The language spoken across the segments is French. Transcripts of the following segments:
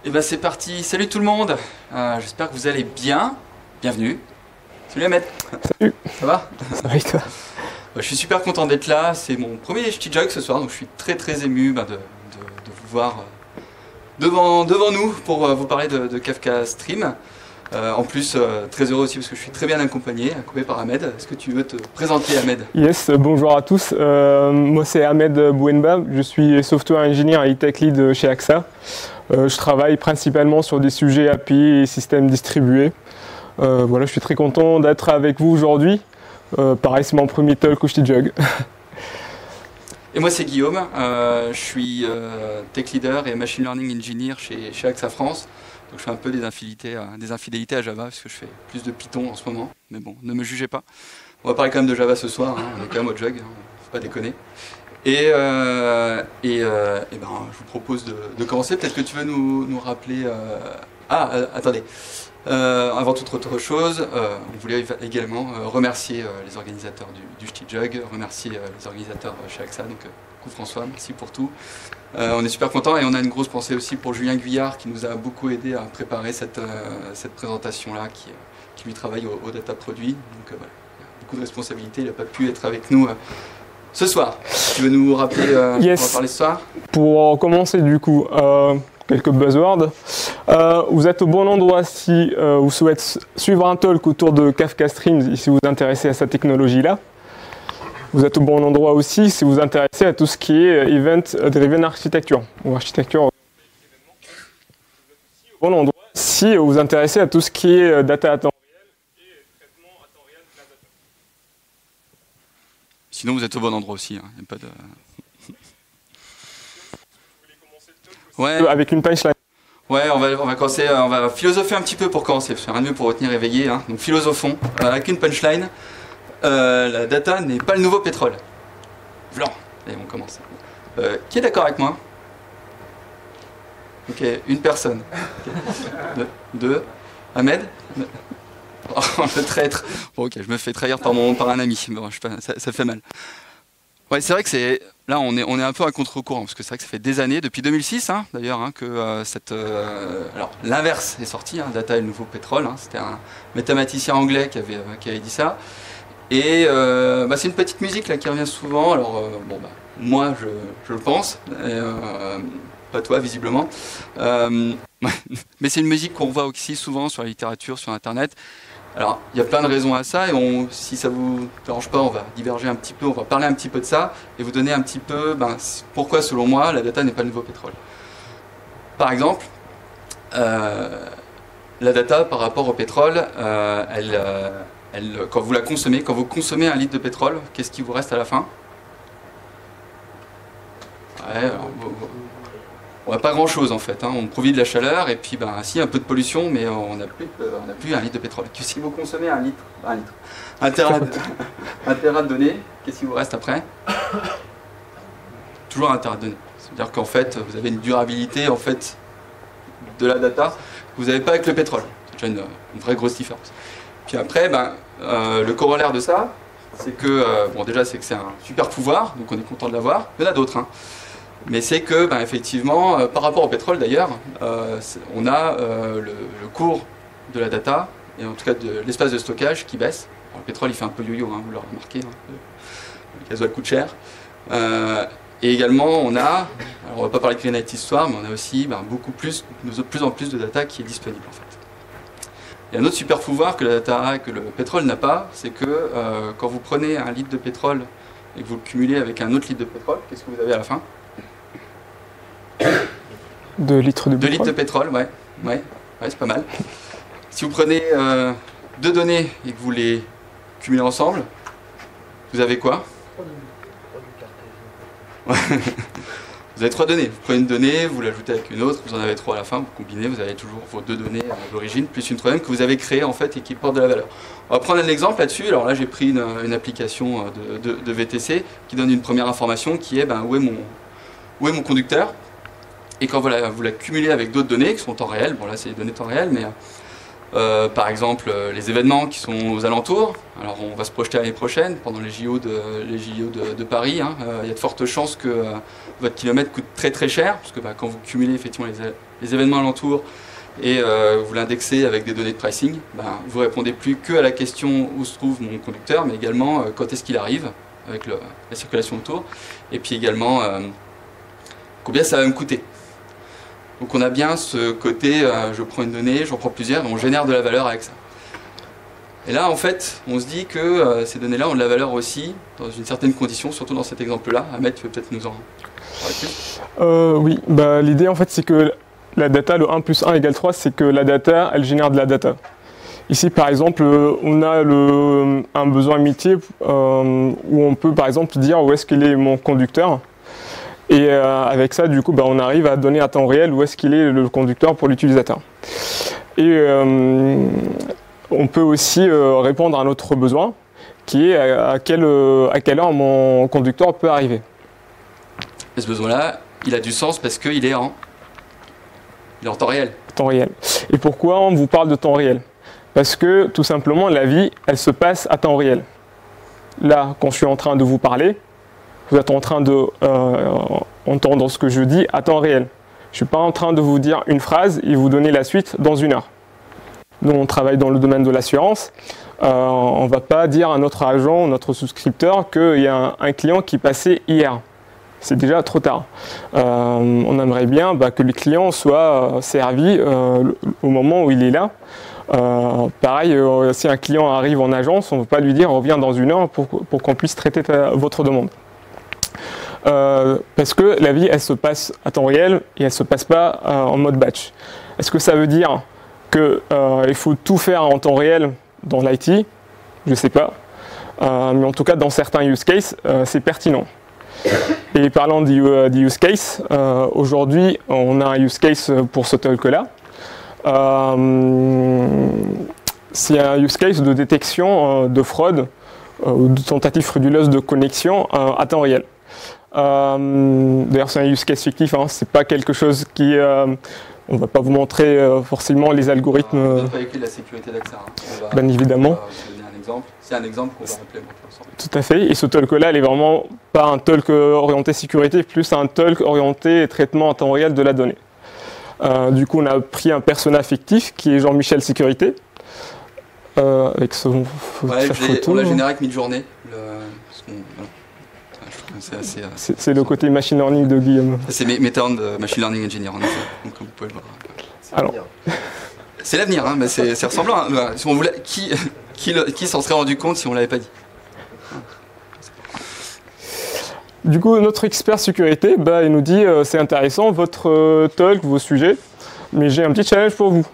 Et ben c'est parti, salut tout le monde, j'espère que vous allez bien, bienvenue. Salut Ahmed. Salut. Ça va? Ça va et toi? Je suis super content d'être là, c'est mon premier HTJug ce soir, donc je suis très ému de vous voir devant nous pour vous parler de Kafka Stream. En plus, très heureux aussi parce que je suis très bien accompagné par Ahmed. Est-ce que tu veux te présenter, Ahmed? Yes, bonjour à tous. Moi c'est Ahmed Bouenba, je suis software engineer et tech lead chez AXA. Je travaille principalement sur des sujets API et systèmes distribués. Voilà, je suis très content d'être avec vous aujourd'hui. Pareil, c'est mon premier talk au HTJug. Et moi c'est Guillaume, je suis tech leader et machine learning engineer chez AXA France. Donc je fais un peu des infidélités à Java parce que je fais plus de Python en ce moment. Mais bon, ne me jugez pas. On va parler quand même de Java ce soir, on est quand même au Jug, faut pas déconner. Et ben, je vous propose de commencer. Peut-être que tu veux nous rappeler... attendez. Avant toute autre chose, on voulait également remercier les organisateurs du HTJug, remercier les organisateurs chez AXA, donc coucou François, merci pour tout. On est super contents et on a une grosse pensée aussi pour Julien Guyard qui nous a beaucoup aidé à préparer cette présentation-là, qui lui travaille au data produit. Donc voilà, il a beaucoup de responsabilités, il n'a pas pu être avec nous ce soir. Tu veux nous rappeler Yes. On va parler ce soir? Pour commencer du coup, quelques buzzwords. Vous êtes au bon endroit si vous souhaitez suivre un talk autour de Kafka Streams et si vous vous intéressez à cette technologie-là. Vous êtes au bon endroit aussi si vous vous intéressez à tout ce qui est Event Driven Architecture ou architecture. Au bon endroit si vous vous intéressez à tout ce qui est data à temps réel et traitement à temps réel de la data. Sinon vous êtes au bon endroit aussi, y a pas de... Ouais. Avec une punchline. Ouais, on va commencer, on va philosopher un petit peu pour commencer, parce que rien de mieux pour retenir éveillé, hein. Donc philosophons, avec une punchline. La data n'est pas le nouveau pétrole. Blanc. Allez, on commence. Qui est d'accord avec moi? Ok, une personne. Okay. Deux. Ahmed? Oh, le traître. Bon, ok, je me fais trahir par un ami. Bon, ça fait mal. Ouais, c'est vrai que là, on est un peu à contre-courant, parce que c'est vrai que ça fait des années, depuis 2006, hein, d'ailleurs, hein, que alors, l'inverse est sorti, hein, data est le nouveau pétrole. Hein, c'était un mathématicien anglais qui avait dit ça. Et c'est une petite musique là qui revient souvent. Alors moi je le pense, pas toi visiblement. Mais c'est une musique qu'on voit aussi souvent sur la littérature, sur internet. Alors il y a plein de raisons à ça et si ça vous dérange pas, on va diverger un petit peu, on va parler un petit peu de ça et vous donner un petit peu pourquoi selon moi la data n'est pas le nouveau pétrole. Par exemple, la data par rapport au pétrole, quand vous la consommez, quand vous consommez un litre de pétrole, qu'est-ce qui vous reste à la fin? Ouais, on n'a pas grand-chose en fait. Hein. On produit de la chaleur et puis si un peu de pollution, mais on n'a plus un litre de pétrole. Si vous consommez un téra de données, qu'est-ce qui vous reste après? Toujours un téra de données. C'est-à-dire qu'en fait, vous avez une durabilité en fait de la data que vous n'avez pas avec le pétrole. C'est déjà une vraie grosse différence. Puis après, le corollaire de ça, c'est que, déjà, c'est que c'est un super pouvoir, donc on est content de l'avoir. Il y en a d'autres, hein. Mais c'est que, effectivement, par rapport au pétrole d'ailleurs, on a le cours de la data, et en tout cas de l'espace de stockage qui baisse. Alors, le pétrole, il fait un peu yo-yo, hein, vous l'aurez remarqué, hein, le gasoil coûte cher. Et également, on a, alors on va pas parler de Greenlight Histoire, mais on a aussi de plus en plus de data qui est disponible en fait. Il y a un autre super pouvoir que la data, que le pétrole n'a pas, c'est que quand vous prenez un litre de pétrole et que vous le cumulez avec un autre litre de pétrole, qu'est-ce que vous avez à la fin? 2 litres de pétrole. 2 litres de pétrole, ouais, c'est pas mal. Si vous prenez 2 données et que vous les cumulez ensemble, vous avez quoi? Vous avez 3 données. Vous prenez une donnée, vous l'ajoutez avec une autre, vous en avez 3 à la fin, vous combinez, vous avez toujours vos 2 données à l'origine, plus une troisième que vous avez créée en fait et qui porte de la valeur. On va prendre un exemple là-dessus. Alors là, j'ai pris une application de VTC qui donne une première information qui est où est mon conducteur. Et quand vous la cumulez avec d'autres données qui sont en temps réel, bon là c'est les données temps réel, mais Par exemple, les événements qui sont aux alentours. Alors on va se projeter l'année prochaine, pendant les JO de Paris. Hein. Il y a de fortes chances que votre kilomètre coûte très très cher, parce que quand vous cumulez effectivement les événements alentours et vous l'indexez avec des données de pricing, vous répondez plus que à la question où se trouve mon conducteur, mais également quand est-ce qu'il arrive, avec la circulation autour, et puis également combien ça va me coûter. Donc on a bien ce côté, je prends une donnée, j'en prends plusieurs, et on génère de la valeur avec ça. Et là, en fait, on se dit que ces données-là ont de la valeur aussi, dans une certaine condition, surtout dans cet exemple-là. Ahmed, tu peux peut-être nous en parler plus ? Oui, l'idée, en fait, c'est que la data, le 1 plus 1 égale 3, c'est que la data, elle génère de la data. Ici, par exemple, on a un besoin métier où on peut, par exemple, dire où est-ce qu'il est mon conducteur. Et avec ça, du coup, on arrive à donner à temps réel où est-ce qu'il est le conducteur pour l'utilisateur. Et on peut aussi répondre à un autre besoin, qui est à quelle heure mon conducteur peut arriver. Et ce besoin-là, il a du sens parce qu'il est en temps réel. Temps réel. Et pourquoi on vous parle de temps réel ? Parce que, tout simplement, la vie, elle se passe à temps réel. Là, quand je suis en train de vous parler, vous êtes en train d'entendre ce que je dis à temps réel. Je ne suis pas en train de vous dire une phrase et vous donner la suite dans 1 heure. Nous, on travaille dans le domaine de l'assurance. On ne va pas dire à notre agent, notre souscripteur, qu'il y a un client qui passait hier. C'est déjà trop tard. On aimerait bien que le client soit servi au moment où il est là. Pareil, si un client arrive en agence, on ne va pas lui dire « reviens dans 1 heure » pour qu'on puisse traiter votre demande. Parce que la vie, elle se passe à temps réel et elle ne se passe pas en mode batch. Est-ce que ça veut dire qu'il faut tout faire en temps réel dans l'IT? Je ne sais pas. Mais en tout cas, dans certains use cases, c'est pertinent. Et parlant du use case, aujourd'hui, on a un use case pour ce talk-là. C'est un use case de détection de fraude ou de tentative frauduleuse de connexion à temps réel. D'ailleurs, c'est un use case fictif, hein, c'est pas quelque chose qui... on ne va pas vous montrer forcément les algorithmes. On ne pas écrire la sécurité d'AXA. Hein. Bien évidemment. C'est un exemple qu'on va implémenter ensemble. Tout à fait. Et ce talk-là, il n'est vraiment pas un talk orienté sécurité, plus un talk orienté traitement en temps réel de la donnée. Du coup, on a pris un persona fictif qui est Jean-Michel Sécurité. Avec sa photo. On l'a généré avec mid-journée. C'est le côté machine learning de Guillaume. C'est mes termes de machine learning engineer, en effet. Donc, comme vous pouvez le voir. Alors, c'est l'avenir, hein, mais c'est ressemblant. Hein. Si on voulait, qui s'en serait rendu compte si on ne l'avait pas dit? Du coup, notre expert sécurité, il nous dit c'est intéressant votre talk, vos sujets, mais j'ai un petit challenge pour vous.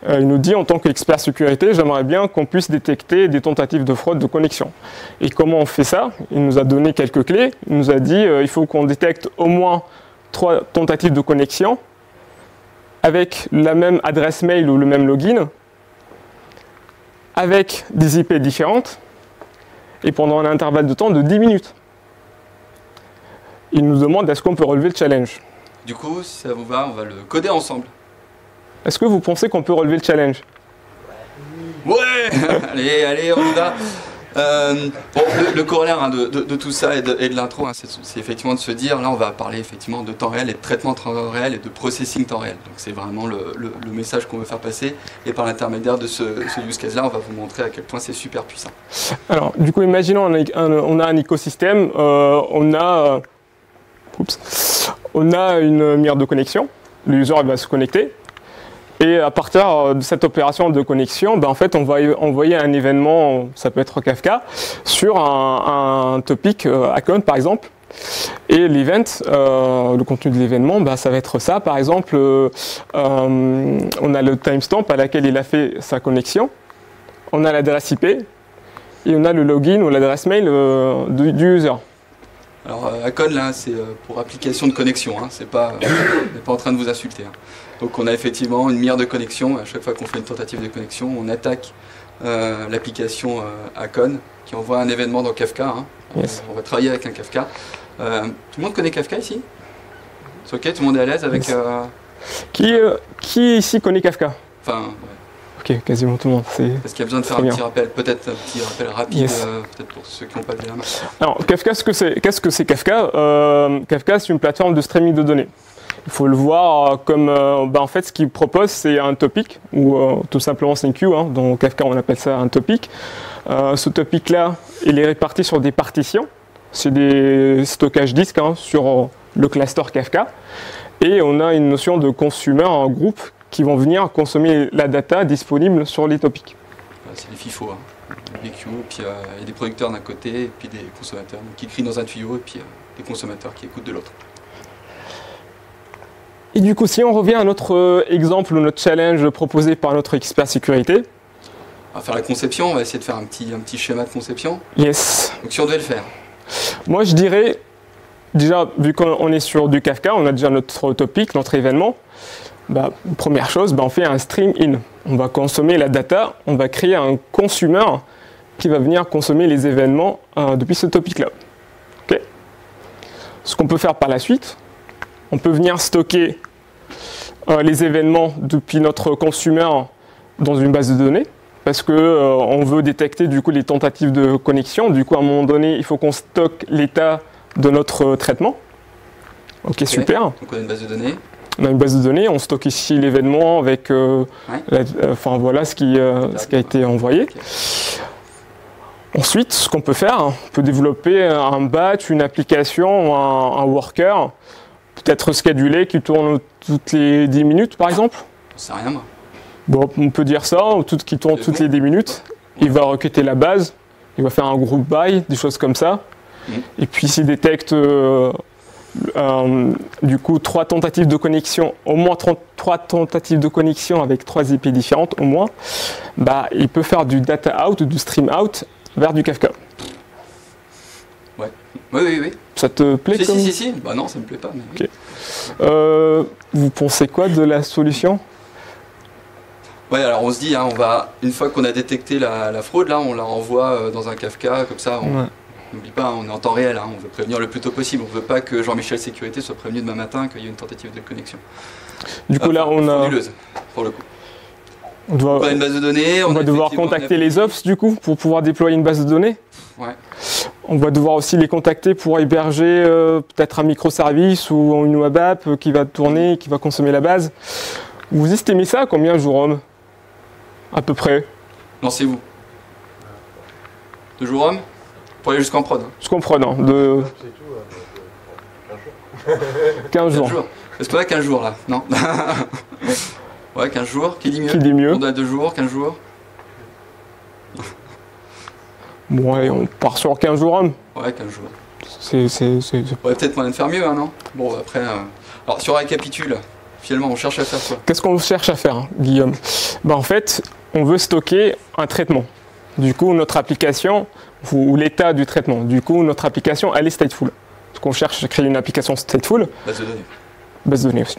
Il nous dit en tant qu'expert sécurité, j'aimerais bien qu'on puisse détecter des tentatives de fraude de connexion. Et comment on fait ça? Il nous a donné quelques clés. Il nous a dit il faut qu'on détecte au moins 3 tentatives de connexion avec la même adresse mail ou le même login, avec des IP différentes et pendant un intervalle de temps de 10 minutes. Il nous demande est-ce qu'on peut relever le challenge. Du coup, si ça vous va, on va le coder ensemble. Est-ce que vous pensez qu'on peut relever le challenge? Ouais. Allez, on y va. Le corollaire hein, de tout ça et de l'intro, hein, c'est effectivement de se dire, là on va parler effectivement de temps réel et de traitement de temps réel et de processing temps réel. Donc c'est vraiment le message qu'on veut faire passer et par l'intermédiaire de ce use case là, on va vous montrer à quel point c'est super puissant. Alors du coup imaginons on a un écosystème, on a une mire de connexion, le user va se connecter. Et à partir de cette opération de connexion, en fait, on va envoyer un événement, ça peut être Kafka, sur un topic account par exemple. Et l'event, le contenu de l'événement, ça va être ça. Par exemple, on a le timestamp à laquelle il a fait sa connexion, on a l'adresse IP et on a le login ou l'adresse mail du user. Alors, Acon, là, c'est pour application de connexion, hein, on n'est pas en train de vous insulter. Hein. Donc, on a effectivement une mire de connexion. À chaque fois qu'on fait une tentative de connexion, on attaque l'application Acon qui envoie un événement dans Kafka. Hein. Yes. On va travailler avec un Kafka. Tout le monde connaît Kafka ici? C'est ok, tout le monde est à l'aise avec... Qui ici connaît Kafka? Enfin, Ok, quasiment tout le monde. Parce qu'il y a besoin de faire un petit rappel, peut-être un petit rappel rapide, Yes. peut-être pour ceux qui n'ont pas levé la main. Alors, Kafka, qu'est-ce que c'est Kafka? Kafka, c'est une plateforme de streaming de données. Il faut le voir comme, en fait, ce qu'il propose, c'est un topic, ou tout simplement c'est une queue. Dans Kafka, on appelle ça un topic. Ce topic-là, il est réparti sur des partitions. C'est des stockages disques sur le cluster Kafka. Et on a une notion de consumer en groupe qui vont venir consommer la data disponible sur les topics. C'est des FIFO, des queues, puis il y a des producteurs d'un côté, et puis des consommateurs qui crient dans un tuyau, et puis des consommateurs qui écoutent de l'autre. Et du coup, si on revient à notre exemple, notre challenge proposé par notre expert sécurité. On va faire la conception, on va essayer de faire un petit schéma de conception. Yes. Donc si on devait le faire. Moi, je dirais, déjà, vu qu'on est sur du Kafka, on a déjà notre topic, notre événement. Première chose, on fait un stream in. On va consommer la data, on va créer un consumer qui va venir consommer les événements depuis ce topic-là. Okay. Ce qu'on peut faire par la suite, on peut venir stocker les événements depuis notre consumer dans une base de données parce qu'on veut détecter du coup les tentatives de connexion. Du coup, à un moment donné, il faut qu'on stocke l'état de notre traitement. Ok, super. Donc on a une base de données. On a une base de données, on stocke ici l'événement avec voilà ce qui a été envoyé. Okay. Ensuite, ce qu'on peut faire, on peut développer un batch, une application, un worker, peut-être schedulé qui tourne toutes les 10 minutes par exemple. C'est rien moi. Bon, on peut dire ça, qui tourne toutes les 10 minutes. Il va requêter la base, il va faire un group by, des choses comme ça. Et puis s'il détecte du coup 3 tentatives de connexion, au moins 3 tentatives de connexion avec 3 IP différentes au moins, il peut faire du data out ou du stream out vers du Kafka. Ouais. Oui. Ça te plaît comme... Si. Non, ça me plaît pas. Mais okay. Vous pensez quoi de la solution? Ouais, alors on se dit, une fois qu'on a détecté la fraude, là, on la renvoie dans un Kafka, comme ça, n'oublie pas, on est en temps réel, on veut prévenir le plus tôt possible, on veut pas que Jean-Michel Sécurité soit prévenu demain matin qu'il y a une tentative de connexion. Du coup, là, on a... Frauduleuse, pour le coup. On a une base de données. On va devoir contacter les ops, du coup, pour pouvoir déployer une base de données. Ouais. On va devoir aussi les contacter pour héberger peut-être un microservice ou une web app qui va tourner, qui va consommer la base. Vous estimez ça à combien, Jérôme? À peu près. Lancez-vous. 2 jours homme pour aller jusqu'en prod. Jusqu'en prod, de 15 jours. Est-ce qu'on a 15 jours là? Non. Ouais, 15 jours. Qui dit mieux? Qui dit mieux? On a 2 jours, 15 jours. Bon, allez, on part sur 15 jours homme. Ouais, 15 jours. Ouais, peut-être moyen de faire mieux, non? Bon, après... Alors, si on récapitule, finalement, on cherche à faire quoi? Qu'est-ce qu'on cherche à faire, Guillaume? En fait, on veut stocker un traitement. Du coup, notre application, ou l'état du traitement. Du coup, notre application, elle est stateful. Parce qu'on cherche à créer une application stateful. Base de données. Base de données aussi.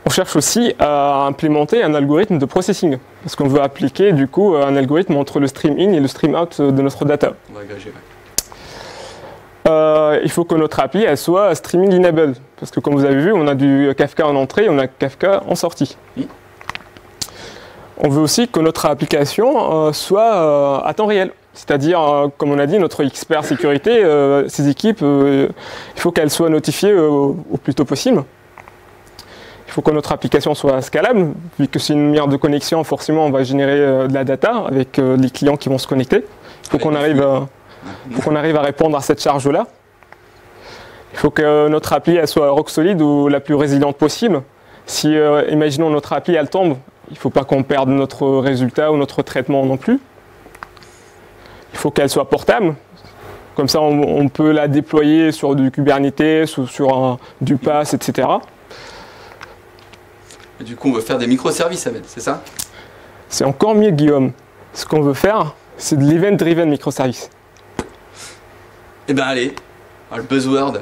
On cherche aussi à implémenter un algorithme de processing. Parce qu'on veut appliquer, du coup, un algorithme entre le stream in et le stream out de notre data. On va agréger, il faut que notre appli elle soit streaming enabled. Parce que comme vous avez vu, on a du Kafka en entrée, on a Kafka en sortie. On veut aussi que notre application soit à temps réel. C'est-à-dire, comme on a dit, notre expert sécurité, ces équipes, il faut qu'elles soient notifiées au plus tôt possible. Il faut que notre application soit scalable, vu que c'est une lumière de connexion, forcément on va générer de la data avec les clients qui vont se connecter. Il faut qu'on arrive à répondre à cette charge-là. Il faut que notre appli elle soit rock solide ou la plus résiliente possible. Si, imaginons, notre appli elle tombe, il ne faut pas qu'on perde notre résultat ou notre traitement non plus. Il faut qu'elle soit portable. Comme ça, on peut la déployer sur du Kubernetes ou sur du PaaS, etc. Et du coup, on veut faire des microservices avec, c'est ça? C'est encore mieux, Guillaume. Ce qu'on veut faire, c'est de l'event-driven microservice. Eh bien, allez, le buzzword.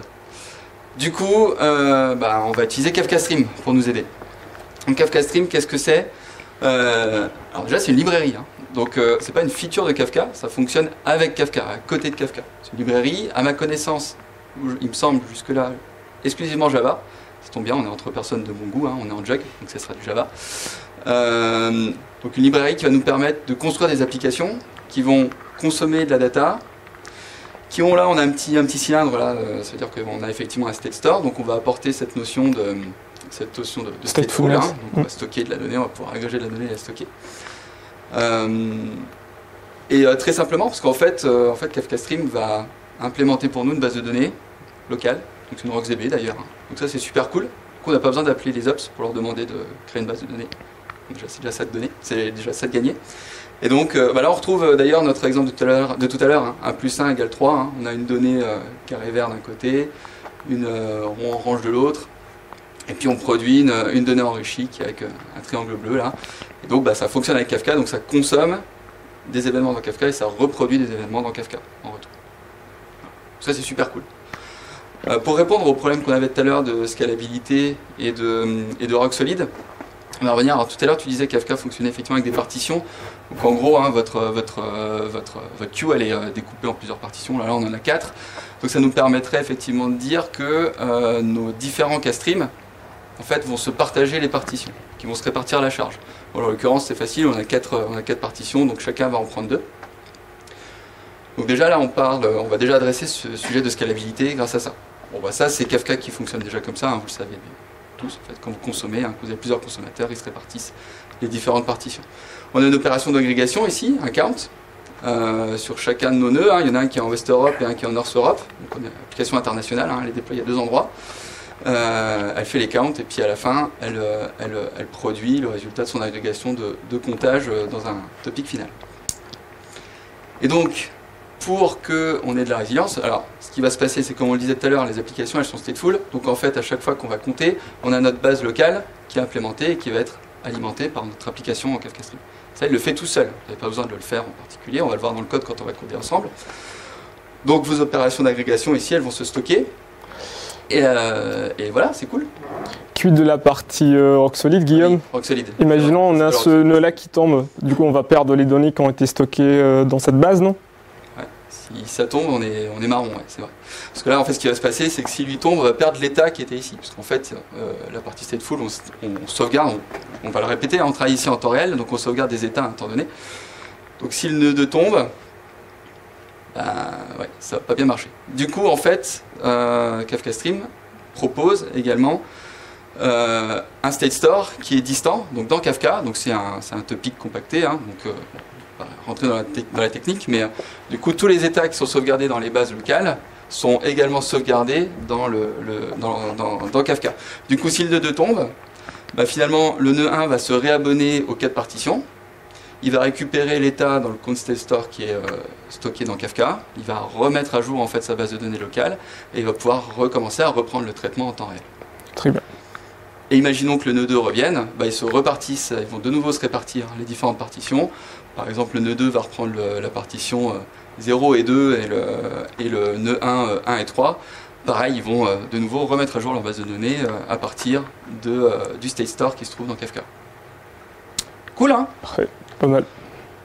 Du coup, on va utiliser Kafka Stream pour nous aider. Donc, Kafka Stream, qu'est-ce que c'est? Alors déjà, c'est une librairie. Donc, c'est pas une feature de Kafka, ça fonctionne avec Kafka, à côté de Kafka. C'est une librairie, à ma connaissance, il me semble jusque-là, exclusivement Java, Ça tombe bien, on est entre personnes de bon goût, hein, on est en Jug, donc ça sera du Java. Donc une librairie qui va nous permettre de construire des applications qui vont consommer de la data, qui ont là, on a un petit cylindre là, ça veut dire qu'on a effectivement un state store, donc on va apporter cette notion de stateful, hein, donc on va stocker de la donnée, on va pouvoir agréger de la donnée et la stocker. Très simplement, parce qu'en fait, Kafka Stream va implémenter pour nous une base de données locale, donc une RocksDB d'ailleurs. Donc ça c'est super cool. On n'a pas besoin d'appeler les ops pour leur demander de créer une base de données. Donc c'est déjà ça de données, c'est déjà ça de gagner. Et donc là on retrouve d'ailleurs notre exemple de tout à l'heure, hein, 1 plus 1 égale 3. Hein. On a une donnée carré vert d'un côté, une rond orange de l'autre, et puis on produit une donnée enrichie qui est avec un triangle bleu là. Et donc ça fonctionne avec Kafka, donc ça consomme des événements dans Kafka et ça reproduit des événements dans Kafka en retour. Ça c'est super cool. Pour répondre au problème qu'on avait tout à l'heure de scalabilité et de Rock Solid, on va revenir. Alors tout à l'heure tu disais que Kafka fonctionnait effectivement avec des partitions. Donc en gros hein, votre queue elle est découpée en plusieurs partitions. Là on en a 4. Donc ça nous permettrait effectivement de dire que nos différents K-streams en fait vont se partager les partitions, qui vont se répartir la charge. Bon, en l'occurrence c'est facile, on a 4 partitions, donc chacun va en prendre 2. Donc déjà là on va déjà adresser ce sujet de scalabilité grâce à ça. Bon ça c'est Kafka qui fonctionne déjà comme ça, hein, vous le savez tous, en fait, quand vous consommez, hein, quand vous avez plusieurs consommateurs, ils se répartissent les différentes partitions. On a une opération d'agrégation ici, un count, sur chacun de nos nœuds, hein, il y en a un qui est en West Europe et un qui est en North Europe, donc on a une application internationale, hein, elle est déployée à 2 endroits. Elle fait les counts et puis à la fin elle produit le résultat de son agrégation de comptage dans un topic final. Et donc pour qu'on ait de la résilience, alors ce qui va se passer c'est comme on le disait tout à l'heure, les applications elles sont stateful, donc en fait à chaque fois qu'on va compter, on a notre base locale qui est implémentée et qui va être alimentée par notre application en Kafka Stream. Ça il le fait tout seul, vous n'avez pas besoin de le faire en particulier, on va le voir dans le code quand on va coder ensemble. Donc vos opérations d'agrégation ici elles vont se stocker. Et voilà, c'est cool. Quid de la partie Rock Solid, Guillaume? Oui, Rock Solid. Imaginons on a ce nœud-là qui tombe, du coup on va perdre les données qui ont été stockées dans cette base, non? Ouais, si ça tombe, on est marron, ouais, c'est vrai. Parce que là, en fait, ce qui va se passer, c'est que s'il lui tombe, on va perdre l'état qui était ici. Parce qu'en fait, la partie stateful, on sauvegarde, on va le répéter, on travaille ici en temps réel, donc on sauvegarde des états à un temps donné. Donc si le nœud tombe, ouais, ça va pas bien marcher. Du coup, en fait, Kafka Stream propose également un state store qui est distant, donc dans Kafka, donc c'est un topic compacté, hein, donc on va rentrer dans la technique, mais du coup tous les états qui sont sauvegardés dans les bases locales sont également sauvegardés dans Kafka. Du coup, si le nœud 2 tombe, finalement le nœud 1 va se réabonner aux 4 partitions. Il va récupérer l'état dans le count state store qui est stocké dans Kafka. Il va remettre à jour en fait sa base de données locale et il va pouvoir recommencer à reprendre le traitement en temps réel. Très bien. Et imaginons que le nœud 2 revienne, ils se repartissent, ils vont de nouveau se répartir les différentes partitions. Par exemple, le nœud 2 va reprendre la partition 0 et 2 et le nœud 1 et 3. Pareil, ils vont de nouveau remettre à jour leur base de données à partir du state store qui se trouve dans Kafka. Cool, hein? Parfait. Pas mal.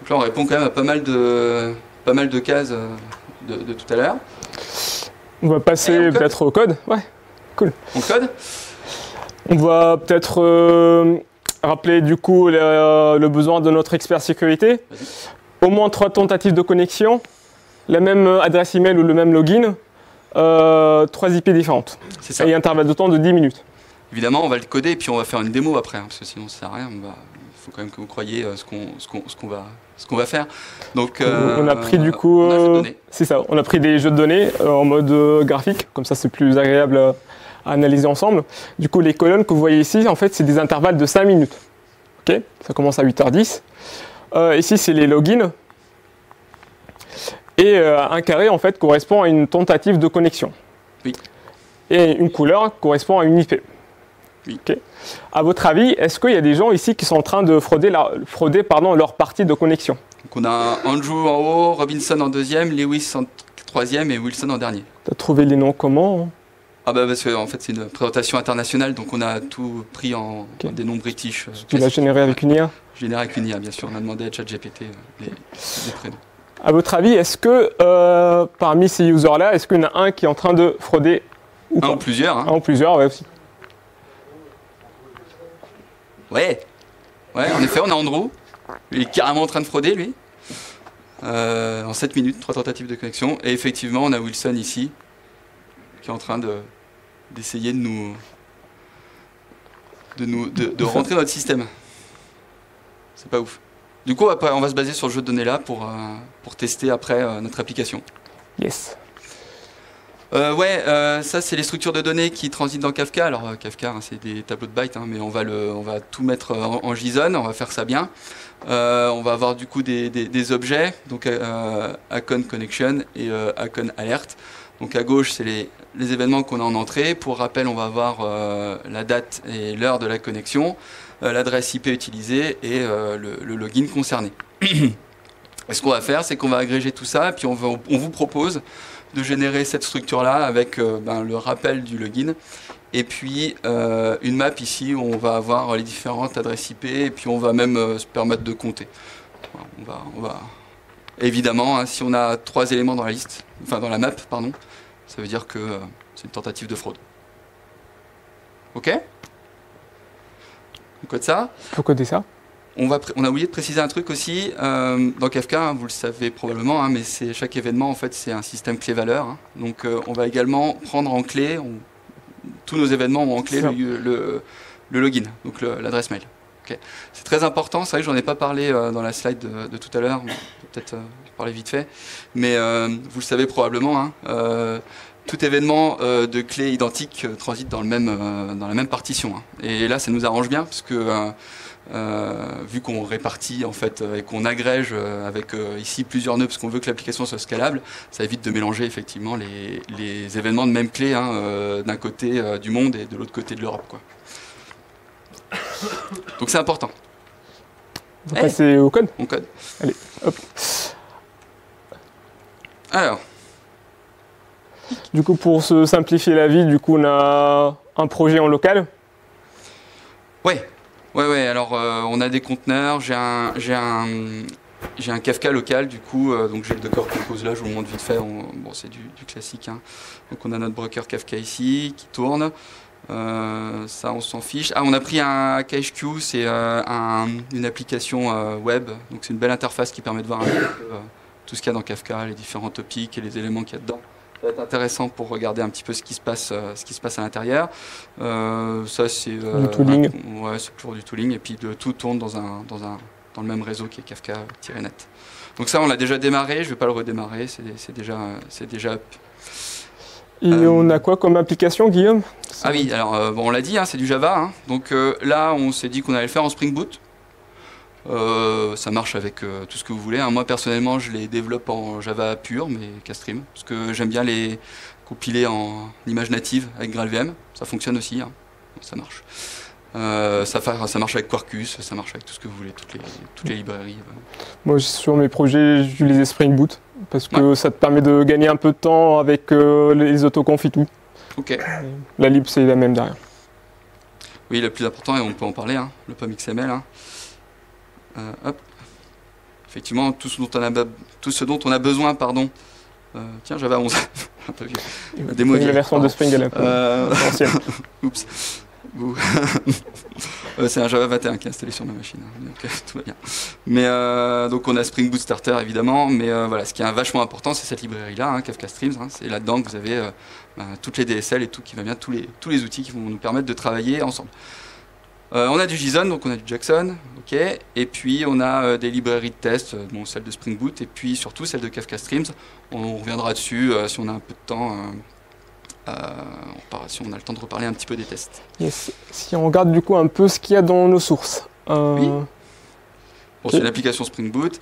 Donc là, on répond quand même à pas mal de cases de tout à l'heure. On va passer peut-être au code. Ouais, cool. On code. On va peut-être rappeler du coup le besoin de notre expert sécurité. Au moins 3 tentatives de connexion, la même adresse email ou le même login, 3 IP différentes. C'est ça. Et intervalle de temps de 10 minutes. Évidemment, on va le coder et puis on va faire une démo après, hein, parce que sinon ça sert à rien. Il faut quand même que vous croyiez ce qu'on va faire. Donc, on a pris du coup, c'est ça, on a pris des jeux de données en mode graphique, comme ça c'est plus agréable à analyser ensemble. Du coup, les colonnes que vous voyez ici, en fait, c'est des intervalles de 5 minutes. Ok, ça commence à 8h10. Ici, c'est les logins. Et un carré, en fait, correspond à une tentative de connexion. Oui. Et une couleur correspond à une IP. Oui. Okay. À votre avis, est-ce qu'il y a des gens ici qui sont en train de frauder leur partie de connexion? Donc on a Andrew en haut, Robinson en deuxième, Lewis en troisième et Wilson en dernier. Tu as trouvé les noms comment? Parce que en fait c'est une présentation internationale, donc on a tout pris en des noms british. Tu l'as généré avec une IA? Généré avec une IA, bien sûr. On a demandé à ChatGPT les prénoms. À votre avis, est-ce que parmi ces users-là, est-ce qu'il y en a un qui est en train de frauder ou un ou plusieurs, hein. Un ou plusieurs, ouais aussi. Ouais, en effet, on a Andrew. Il est carrément en train de frauder, lui. En 7 minutes, 3 tentatives de connexion. Et effectivement, on a Wilson ici, qui est en train d'essayer de rentrer dans notre système. C'est pas ouf. Du coup, on va se baser sur le jeu de données là pour tester après notre application. Yes. Ça c'est les structures de données qui transitent dans Kafka. Alors Kafka, hein, c'est des tableaux de bytes, hein, mais on va tout mettre en JSON, on va faire ça bien. On va avoir du coup des objets, donc Acon Connection et Acon Alert. Donc à gauche, c'est les événements qu'on a en entrée. Pour rappel, on va avoir la date et l'heure de la connexion, l'adresse IP utilisée et le login concerné. Et ce qu'on va faire, c'est qu'on va agréger tout ça, et puis on vous propose de générer cette structure-là avec le rappel du login, et puis une map ici où on va avoir les différentes adresses IP, et puis on va même se permettre de compter. Voilà, on va... Évidemment, hein, si on a 3 éléments dans la liste, enfin dans la map, pardon, ça veut dire que c'est une tentative de fraude. Ok? On code ça. Il faut coder ça. On a oublié de préciser un truc aussi, dans Kafka, hein, vous le savez probablement, hein, mais chaque événement en fait c'est un système clé-valeur. Hein. Donc on va également prendre en clé, tous nos événements ont en clé le login, donc l'adresse mail. Okay. C'est très important, c'est vrai que j'en ai pas parlé dans la slide de tout à l'heure, peut-être parler vite fait, mais vous le savez probablement, hein, tout événement de clé identique transite dans la même partition. Hein. Et là ça nous arrange bien parce que vu qu'on répartit en fait et qu'on agrège avec ici plusieurs nœuds parce qu'on veut que l'application soit scalable, ça évite de mélanger effectivement les événements de même clé, hein, d'un côté du monde et de l'autre côté de l'Europe, quoi. Donc c'est important. On va passer au code. On code. Allez, hop. Alors. Du coup, pour se simplifier la vie, du coup, on a un projet en local. Ouais. Alors on a des conteneurs. J'ai un Kafka local, du coup, donc j'ai le Docker Compose là, je vous le montre vite fait. Bon, c'est du classique. Hein. Donc on a notre broker Kafka ici qui tourne. Ça, on s'en fiche. Ah, on a pris un KHQ, c'est une application web. Donc c'est une belle interface qui permet de voir un peu tout ce qu'il y a dans Kafka, les différents topics et les éléments qu'il y a dedans. Ça va être intéressant pour regarder un petit peu ce qui se passe à l'intérieur. Ça, c'est du tooling. Ouais, c'est toujours du tooling. Et puis tout tourne dans le même réseau qui est Kafka-net. Donc ça, on l'a déjà démarré. Je ne vais pas le redémarrer. C'est déjà up. Et on a quoi comme application, Guillaume? Ah oui, alors on l'a dit, hein, c'est du Java. Hein. Donc là, on s'est dit qu'on allait le faire en Spring Boot. Ça marche avec tout ce que vous voulez. Hein. Moi, personnellement, je les développe en Java pur, mais Castream, parce que j'aime bien les compiler en image native avec GraalVM. Ça fonctionne aussi, hein. Ça marche. Ça marche avec Quarkus, ça marche avec tout ce que vous voulez, toutes les librairies. Moi, sur mes projets, j'utilise Spring Boot, parce que ça te permet de gagner un peu de temps avec les autoconf et tout. Ok. La lib, c'est la même derrière. Oui, le plus important, et on peut en parler, hein, le POM XML. Hein. Hop. Effectivement, tout ce dont on a besoin, pardon. Tiens, Java 11. Un peu vieux. La version de Spring, elle est un peu ancienne. Oups. C'est un Java 21 qui est installé sur ma machine, donc tout va bien. Mais donc on a Spring Boot Starter évidemment, mais voilà, ce qui est vachement important, c'est cette librairie-là, hein, Kafka Streams. Hein, c'est là-dedans que vous avez toutes les DSL et tout qui va bien, tous les outils qui vont nous permettre de travailler ensemble. On a du JSON, donc on a du Jackson, ok, et puis on a des librairies de tests, bon, celle de Spring Boot, et puis surtout celle de Kafka Streams. On reviendra dessus si on a un peu de temps. Si on a le temps de reparler un petit peu des tests. Yes. Si on regarde du coup un peu ce qu'il y a dans nos sources. Oui. Bon, c'est une application Spring Boot.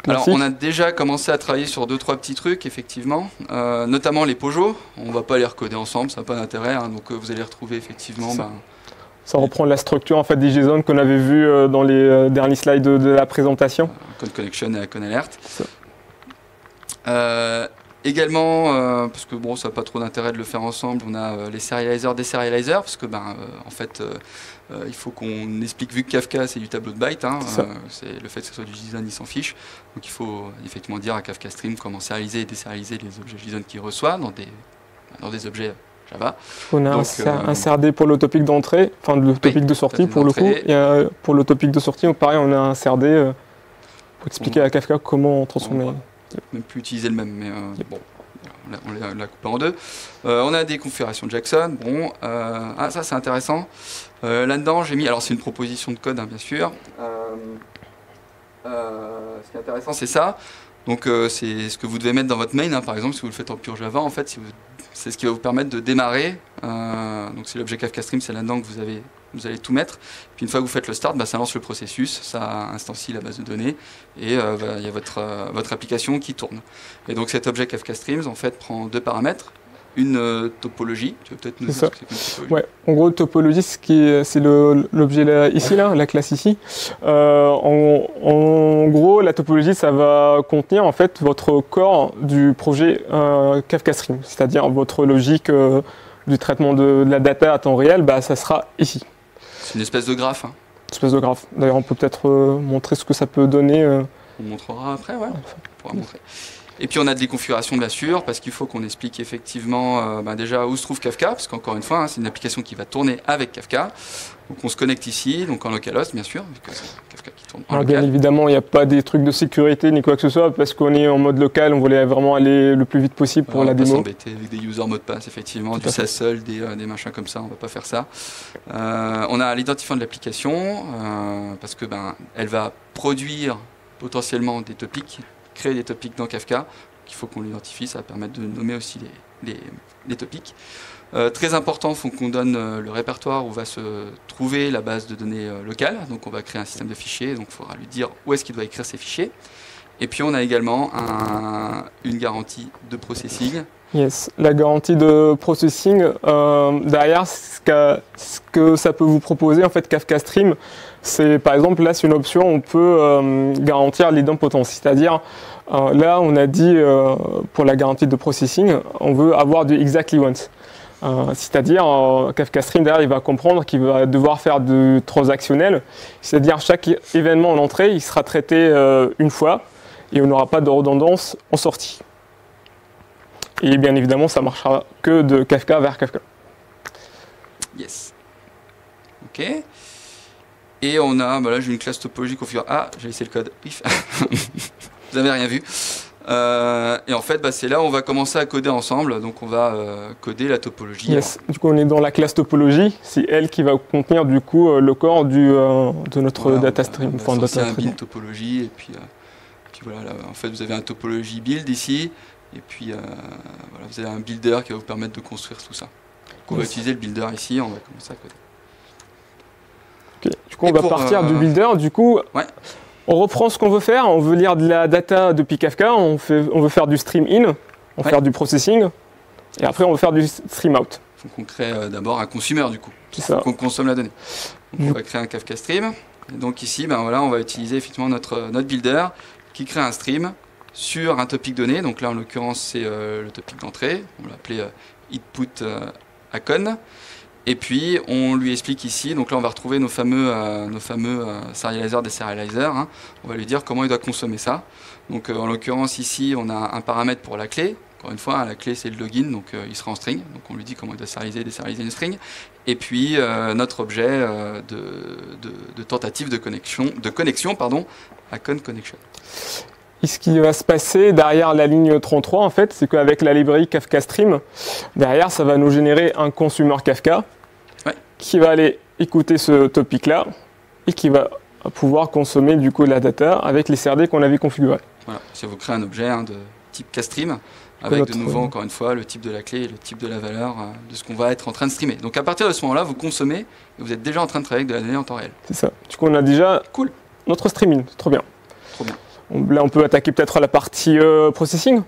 Alors on a déjà commencé à travailler sur 2-3 petits trucs, effectivement, notamment les POJO. On ne va pas les recoder ensemble, ça n'a pas d'intérêt, hein, donc vous allez retrouver effectivement... Ça reprend la structure en fait, des JSON qu'on avait vu dans les derniers slides de la présentation. Code Connection et Icon Alert. Également, parce que bon, ça n'a pas trop d'intérêt de le faire ensemble, on a les serializers, deserializers, parce que en fait, il faut qu'on explique, vu que Kafka c'est du tableau de bytes, hein, c'est le fait que ce soit du JSON, il s'en fiche. Donc il faut effectivement dire à Kafka Stream comment serialiser et déserialiser les objets JSON qu'il reçoit dans des objets Java. On a un CRD pour le topic d'entrée, enfin le topic de sortie pour le coup. Et pour le topic de sortie, pareil, on a un CRD pour expliquer à Kafka comment transformer. On peut même plus utiliser le même, mais bon, on l'a coupé en deux. On a des configurations Jackson. Bon, ça c'est intéressant. Là-dedans, j'ai mis, alors c'est une proposition de code, hein, bien sûr. Ce qui est intéressant, c'est ça. Donc c'est ce que vous devez mettre dans votre main, hein, par exemple, si vous le faites en pure Java, en fait, c'est ce qui va vous permettre de démarrer. Donc c'est l'objet Kafka Stream, c'est là-dedans que vous allez tout mettre. Puis une fois que vous faites le start, ça lance le processus, ça instancie la base de données et il y a votre application qui tourne. Et donc cet objet Kafka Streams, en fait, prend deux paramètres. Une topologie, tu veux peut-être nous dire ce que c'est qu'une topologie? Ouais, en gros, topologie, c'est l'objet ici, la classe ici. En gros, la topologie, ça va contenir en fait votre corps du projet Kafka Stream, c'est-à-dire votre logique du traitement de la data à temps réel, ça sera ici. C'est une espèce de graphe. Hein. Une espèce de graphe. D'ailleurs, on peut peut-être montrer ce que ça peut donner. On montrera après, ouais. On pourra montrer. Et puis on a des configurations bien sûr, parce qu'il faut qu'on explique effectivement déjà où se trouve Kafka, parce qu'encore une fois, c'est une application qui va tourner avec Kafka. Donc on se connecte ici, donc en localhost bien sûr, vu que c'est Kafka qui tourne en local. Bien évidemment, il n'y a pas des trucs de sécurité ni quoi que ce soit, parce qu'on est en mode local, on voulait vraiment aller le plus vite possible pour la démo. On va pas s'embêter avec des user mot de passe, effectivement, du SASL, des machins comme ça, on ne va pas faire ça. On a l'identifiant de l'application, parce que elle va produire potentiellement des topics, créer des topics dans Kafka, il faut qu'on l'identifie, ça va permettre de nommer aussi les topics. Très important, il faut qu'on donne le répertoire où va se trouver la base de données locale, donc on va créer un système de fichiers, donc il faudra lui dire où est-ce qu'il doit écrire ses fichiers. Et puis on a également une garantie de processing. Yes, la garantie de processing, derrière ce que ça peut vous proposer, en fait Kafka Stream, c'est par exemple là c'est une option, on peut garantir l'idempotence, c'est-à-dire là on a dit pour la garantie de processing, on veut avoir du exactly once. C'est-à-dire Kafka Stream derrière il va comprendre qu'il va devoir faire du transactionnel, c'est-à-dire chaque événement en entrée il sera traité une fois et on n'aura pas de redondance en sortie. Et bien évidemment, ça marchera que de Kafka vers Kafka. Yes. Ok. Et on a, là j'ai une classe topologie configurée. Ah, j'ai laissé le code. Vous n'avez rien vu. Et en fait, c'est là où on va commencer à coder ensemble. Donc on va coder la topologie. Yes. Du coup, on est dans la classe topologie. C'est elle qui va contenir du coup le corps de notre data stream. C'est un build topologie. Et puis voilà, là, en fait, vous avez un topologie build ici. Et puis voilà, vous avez un builder qui va vous permettre de construire tout ça. Donc on va utiliser le builder ici, on va commencer à coder. Okay. Du coup, on va partir du builder. Du coup, on reprend ce qu'on veut faire. On veut lire de la data depuis Kafka. On veut faire du stream in, on veut faire du processing. Et après, on veut faire du stream out. Il faut qu'on crée d'abord un consumer du coup. C'est ça. Qu'on consomme la donnée. Donc on va créer un Kafka stream. Et donc ici, voilà, on va utiliser effectivement notre builder qui crée un stream sur un topic donné, donc là en l'occurrence c'est le topic d'entrée, on l'a appelé input icon, et puis on lui explique ici, donc là on va retrouver nos fameux serializers, deserializers, hein. On va lui dire comment il doit consommer ça. Donc en l'occurrence ici on a un paramètre pour la clé, encore une fois la clé c'est le login, donc il sera en string, donc on lui dit comment il doit serialiser, deserialiser une string, et puis notre objet de tentative de connexion, icon connection. Et ce qui va se passer derrière la ligne 33, en fait, c'est qu'avec la librairie Kafka Stream, derrière, ça va nous générer un consumer Kafka qui va aller écouter ce topic-là et qui va pouvoir consommer du coup la data avec les CRD qu'on avait configurés. Voilà, ça vous crée un objet de type Kstream avec de nouveau, encore une fois, le type de la clé et le type de la valeur de ce qu'on va être en train de streamer. Donc à partir de ce moment-là, vous consommez et vous êtes déjà en train de travailler avec de la donnée en temps réel. C'est ça. Du coup, on a déjà notre streaming. C'est trop bien. Trop bien. Là, on peut attaquer peut-être la partie processing.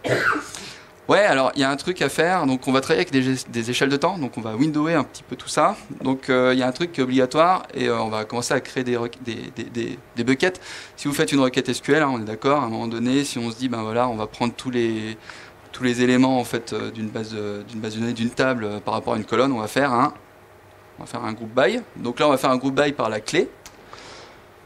Ouais, alors il y a un truc à faire. Donc on va travailler avec des échelles de temps. Donc on va windower un petit peu tout ça. Donc il y a un truc qui est obligatoire et on va commencer à créer des buckets. Si vous faites une requête SQL, on est d'accord. À un moment donné, si on se dit voilà, on va prendre tous les éléments en fait d'une base de données, d'une table par rapport à une colonne, on va faire un group by. Donc là, on va faire un group by par la clé.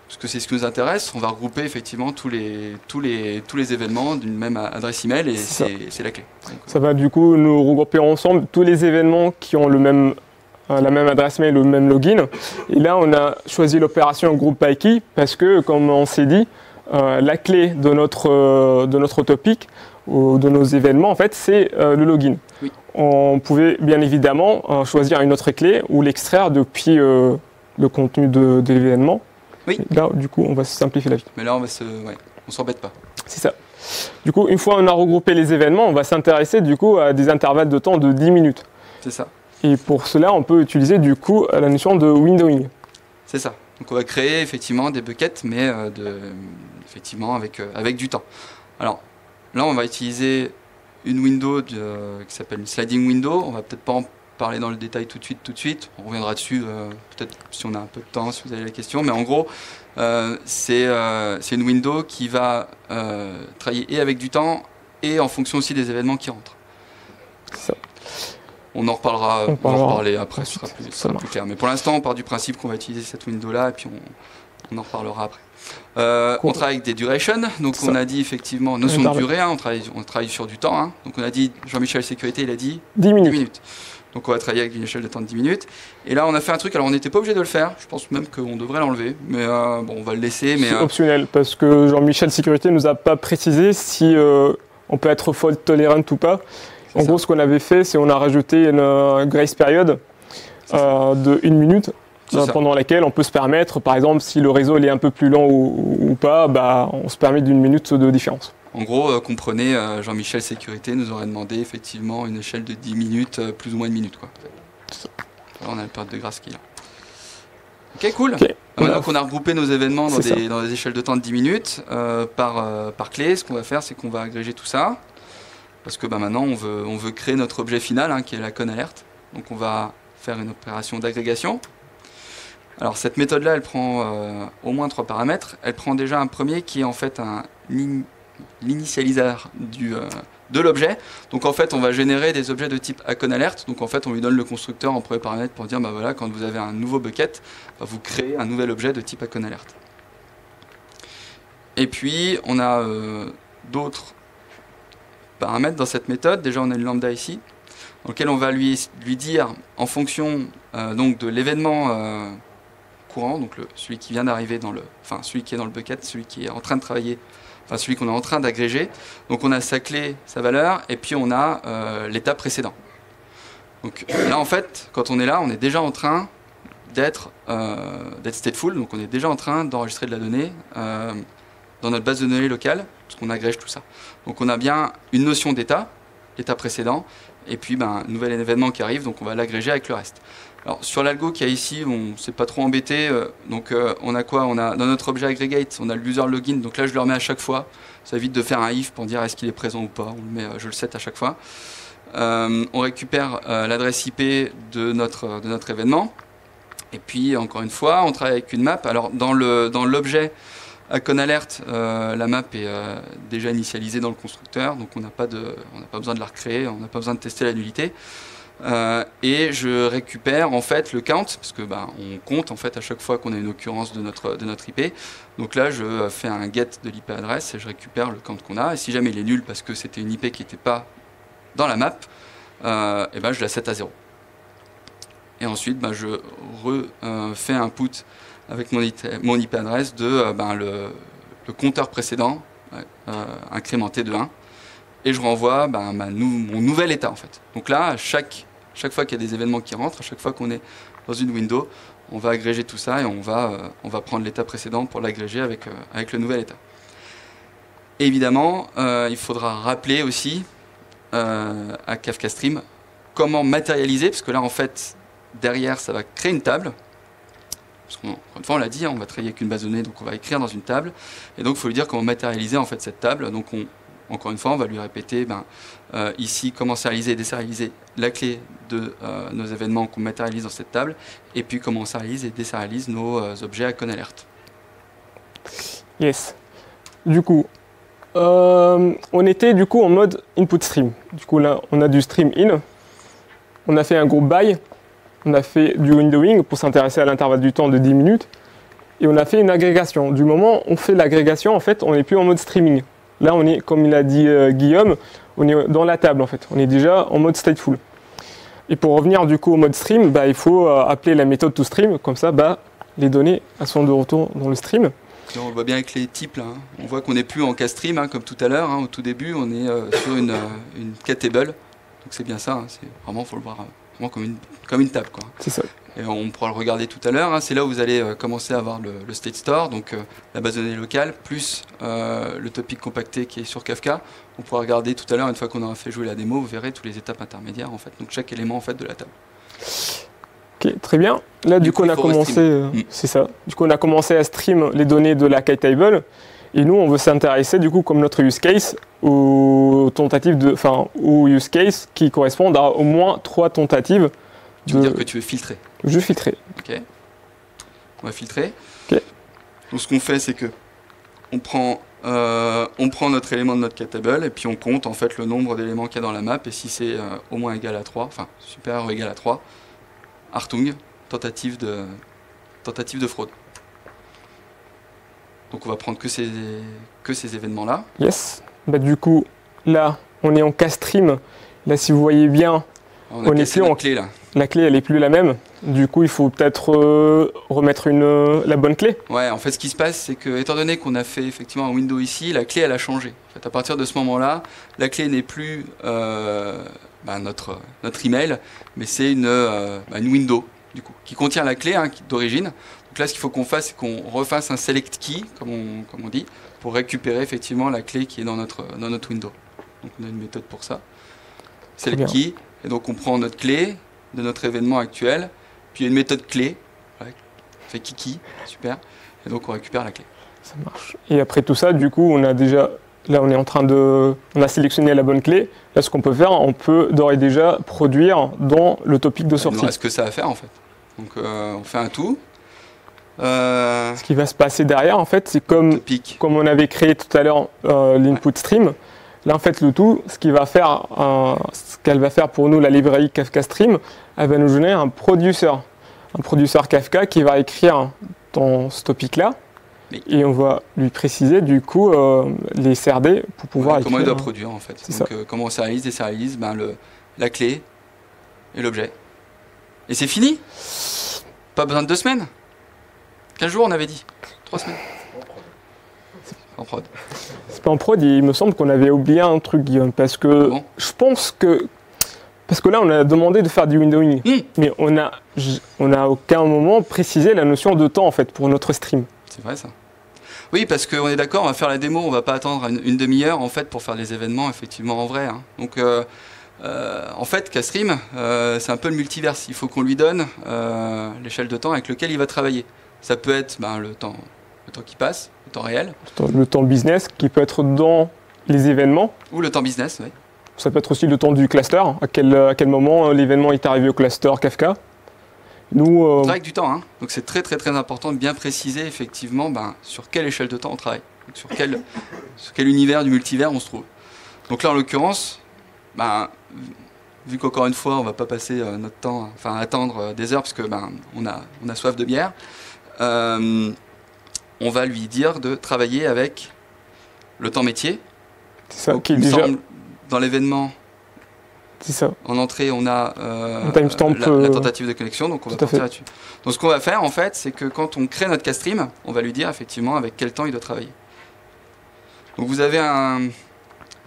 parce que c'est ce qui nous intéresse, on va regrouper effectivement tous les événements d'une même adresse email et c'est la clé. Donc, ça va du coup nous regrouper ensemble tous les événements qui ont la même adresse mail, le même login. Et là, on a choisi l'opération group by key parce que, comme on s'est dit, la clé de notre topic ou de nos événements, en fait, c'est le login. Oui. On pouvait bien évidemment choisir une autre clé ou l'extraire depuis le contenu de l'événement. Oui. Là, du coup, on va se simplifier la vie. Mais là, on s'embête pas. C'est ça. Du coup, une fois on a regroupé les événements, on va s'intéresser du coup à des intervalles de temps de 10 minutes. C'est ça. Et pour cela, on peut utiliser du coup la notion de windowing. C'est ça. Donc on va créer effectivement des buckets, mais effectivement avec du temps. Alors là, on va utiliser une window qui s'appelle une sliding window. On va peut-être pas en parler dans le détail tout de suite. On reviendra dessus peut-être si on a un peu de temps, si vous avez la question. Mais en gros, c'est une window qui va travailler et avec du temps et en fonction aussi des événements qui rentrent. C'est ça. On en reparlera, on va en reparler après, ce sera plus clair. Mais pour l'instant, on part du principe qu'on va utiliser cette window-là et puis on en reparlera après. On travaille avec des durations, donc on a dit effectivement notion de durée, hein, on travaille sur du temps. Hein. Donc on a dit, Jean-Michel Sécurité, il a dit 10 minutes. Donc on va travailler avec une échelle de temps de 10 minutes. Et là, on a fait un truc, alors on n'était pas obligé de le faire, je pense même qu'on devrait l'enlever, mais bon, on va le laisser. C'est optionnel, parce que Jean-Michel Sécurité nous a pas précisé si on peut être fault tolerant ou pas. En gros, ce qu'on avait fait, c'est qu'on a rajouté une grace period de 1 minute, pendant laquelle on peut se permettre, par exemple, si le réseau est un peu plus lent ou pas, bah, on se permet d'1 minute de différence. En gros, comprenez, Jean-Michel Sécurité nous aurait demandé effectivement une échelle de 10 minutes, plus ou moins 1 minute. Quoi. Là, on a la période de grâce qu'il y a. Ok, cool. Okay. Maintenant qu'on a regroupé nos événements dans des échelles de temps de 10 minutes par clé, ce qu'on va faire, c'est qu'on va agréger tout ça. Parce que maintenant, on veut créer notre objet final, hein, qui est la con alerte. Donc on va faire une opération d'agrégation. Alors cette méthode-là, elle prend au moins 3 paramètres. Elle prend déjà un premier qui est en fait l'initialiseur de l'objet. Donc en fait, on va générer des objets de type AconAlert. Donc en fait, on lui donne le constructeur en premier paramètre pour dire, bah voilà, quand vous avez un nouveau bucket, vous créez un nouvel objet de type AconAlert. Et puis, on a d'autres paramètres dans cette méthode. Déjà, on a une lambda ici, dans lequel on va lui dire, en fonction donc de l'événement courant, donc celui qui vient d'arriver celui qui est dans le bucket, celui qui est en train de travailler, enfin celui qu'on est en train d'agréger. Donc on a sa clé, sa valeur, et puis on a l'état précédent. Donc là, en fait, quand on est là, on est déjà en train d'être stateful, donc on est déjà en train d'enregistrer de la donnée dans notre base de données locale, parce qu'on agrège tout ça. Donc on a bien une notion d'état, l'état précédent, et puis un nouvel événement qui arrive, donc on va l'agréger avec le reste. Alors sur l'algo qu'il y a ici, on ne s'est pas trop embêté, donc on a quoi? On a dans notre objet aggregate, on a le user login, donc là je le remets à chaque fois, ça évite de faire un if pour dire est-ce qu'il est présent ou pas, je le set à chaque fois. On récupère l'adresse IP de notre événement, et puis encore une fois, on travaille avec une map. Alors dans l'objet AconAlert, la map est déjà initialisée dans le constructeur, donc on n'a pas besoin de la recréer, on n'a pas besoin de tester la nullité. Et je récupère en fait le count, parce que on compte en fait à chaque fois qu'on a une occurrence de notre IP. Donc là, je fais un get de l'IP adresse et je récupère le count qu'on a. Et si jamais il est nul parce que c'était une IP qui n'était pas dans la map, et je la set à 0. Et ensuite, je fais un put avec mon IP adresse de le compteur précédent incrémenté de 1. Et je renvoie mon nouvel état en fait. Donc là, chaque fois qu'il y a des événements qui rentrent, à chaque fois qu'on est dans une window, on va agréger tout ça et on va prendre l'état précédent pour l'agréger avec le nouvel état. Et évidemment, il faudra rappeler aussi à Kafka Stream comment matérialiser, parce que là en fait, derrière, ça va créer une table. Parce qu'encore une fois, on l'a dit, on va travailler avec une base de données, donc on va écrire dans une table. Et donc, il faut lui dire comment matérialiser en fait cette table. Donc, encore une fois, on va lui répéter ici comment sérialiser et désérialiser la clé de nos événements qu'on matérialise dans cette table, et puis comment on sérialise et désérialise nos objets AconAlert. Yes. Du coup, on était en mode input stream. Du coup, là, on a du stream in. On a fait un group by. On a fait du windowing pour s'intéresser à l'intervalle du temps de 10 minutes. et on a fait une agrégation. Du moment où on fait l'agrégation, en fait, on n'est plus en mode streaming. Là, on est, comme il a dit Guillaume, on est dans la table en fait. On est déjà en mode stateful. Et pour revenir du coup au mode stream, il faut appeler la méthode toStream. Comme ça, les données sont de retour dans le stream. Et on le voit bien avec les types là. On voit qu'on n'est plus en castream comme tout à l'heure. Au tout début, on est sur une cat-table. Donc c'est bien ça. C'est vraiment, faut le voir vraiment comme une table, quoi. C'est ça. Et on pourra le regarder tout à l'heure. C'est là où vous allez commencer à avoir le state store, donc la base de données locale, plus le topic compacté qui est sur Kafka. On pourra regarder tout à l'heure, une fois qu'on aura fait jouer la démo, vous verrez toutes les étapes intermédiaires, en fait. Donc chaque élément en fait de la table. Ok, très bien. Là, du coup, on a commencé. C'est ça. Du coup, on a commencé à stream les données de la kite-table. Et nous, on veut s'intéresser, du coup, comme notre use case, aux tentatives aux use case qui correspondent à au moins 3 tentatives. Tu veux dire que tu veux filtrer? Je vais filtrer. Ok. On va filtrer. Ok. Donc ce qu'on fait, c'est que on prend notre élément de notre cat-table et puis on compte en fait le nombre d'éléments qu'il y a dans la map, et si c'est au moins égal à 3, enfin supérieur ou égal à 3, Hartung, tentative de fraude. Donc on va prendre que ces événements-là. Yes. Du coup, là, on est en castream. Là, si vous voyez bien, on est plus en clé là. La clé, elle n'est plus la même. Du coup, il faut peut-être remettre la bonne clé. Ouais, en fait, ce qui se passe, c'est que, étant donné qu'on a fait effectivement un window ici, la clé, elle a changé. En fait, à partir de ce moment-là, la clé n'est plus notre email, mais c'est une window, du coup, qui contient la clé d'origine. Donc là, ce qu'il faut qu'on fasse, c'est qu'on refasse un select key, comme on dit, pour récupérer effectivement la clé qui est dans notre window. Donc on a une méthode pour ça. Select key, et donc on prend notre clé de notre événement actuel, puis il y a une méthode clé, on fait kiki, super, et donc on récupère la clé. Ça marche. Et après tout ça, du coup, on a sélectionné la bonne clé. Là, ce qu'on peut faire, on peut d'ores et déjà produire dans le topic de sortie. Il nous reste que ça à faire en fait. Donc on fait un tout. Ce qui va se passer derrière, en fait, c'est comme on avait créé tout à l'heure l'input stream. Là, en fait, le tout, ce qu'elle va faire pour nous, la librairie Kafka Stream, elle va nous donner un producer Kafka qui va écrire dans ce topic-là. Oui. Et on va lui préciser, du coup, les CRD pour pouvoir écrire. Comment il doit produire, en fait. Donc, comment on désérialise la clé et l'objet. Et c'est fini. Pas besoin de 2 semaines. 15 jours, on avait dit. 3 semaines. En prod. C'est pas en prod, il me semble qu'on avait oublié un truc, Guillaume, parce que je pense que... Parce que là, on a demandé de faire du windowing, mais on n'a aucun moment précisé la notion de temps, en fait, pour notre stream. C'est vrai, ça. Oui, parce qu'on est d'accord, on va faire la démo, on va pas attendre une demi-heure, en fait, pour faire les événements, effectivement, en vrai. Donc, en fait, Kastream, c'est un peu le multiverse. Il faut qu'on lui donne l'échelle de temps avec lequel il va travailler. Ça peut être le temps qui passe, le temps réel. Le temps business qui peut être dans les événements. Ou le temps business, oui. Ça peut être aussi le temps du cluster, à quel moment l'événement est arrivé au cluster Kafka. On travaille avec du temps, donc c'est très très très important de bien préciser effectivement sur quelle échelle de temps on travaille, donc sur quel univers du multivers on se trouve. Donc là en l'occurrence, vu qu'encore une fois on va pas passer notre temps, attendre des heures parce que on a soif de bière. On va lui dire de travailler avec le temps métier. C'est ça, donc, déjà... Dans l'événement, c'est ça. En entrée, on a la tentative de connexion, donc on va partir là-dessus. Donc ce qu'on va faire, en fait, c'est que quand on crée notre Kastream, on va lui dire effectivement avec quel temps il doit travailler. Donc vous avez un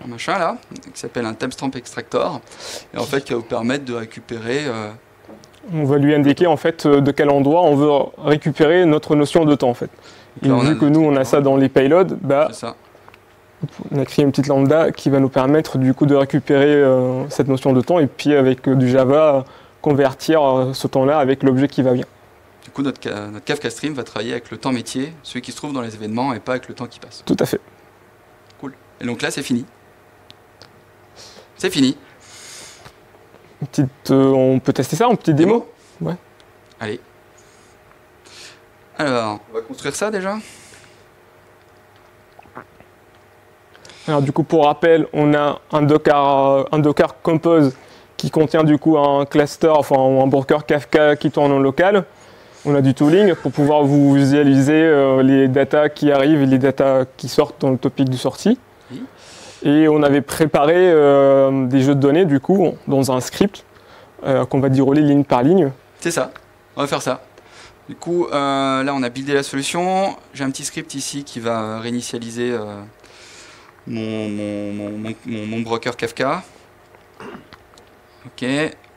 machin là, qui s'appelle un timestamp extractor, et en fait qui va vous permettre de récupérer... On va lui indiquer en fait de quel endroit on veut récupérer notre notion de temps en fait. Et vu que nous on a ça dans les payloads, on a créé une petite lambda qui va nous permettre du coup de récupérer cette notion de temps et puis avec du Java convertir ce temps-là avec l'objet qui va bien. Du coup notre Kafka Stream va travailler avec le temps métier, celui qui se trouve dans les événements et pas avec le temps qui passe. Tout à fait. Cool. Et donc là c'est fini. C'est fini. On peut tester ça en petite démo. Ouais. Allez. Alors, on va construire ça déjà. Alors du coup, pour rappel, on a un Docker Compose qui contient du coup un cluster, un broker Kafka qui tourne en local. On a du tooling pour pouvoir vous visualiser les datas qui arrivent et les datas qui sortent dans le topic de sortie. Oui. Et on avait préparé des jeux de données, du coup, dans un script qu'on va dérouler ligne par ligne. C'est ça, on va faire ça. Du coup, là, on a buildé la solution. J'ai un petit script ici qui va réinitialiser mon broker Kafka. Ok,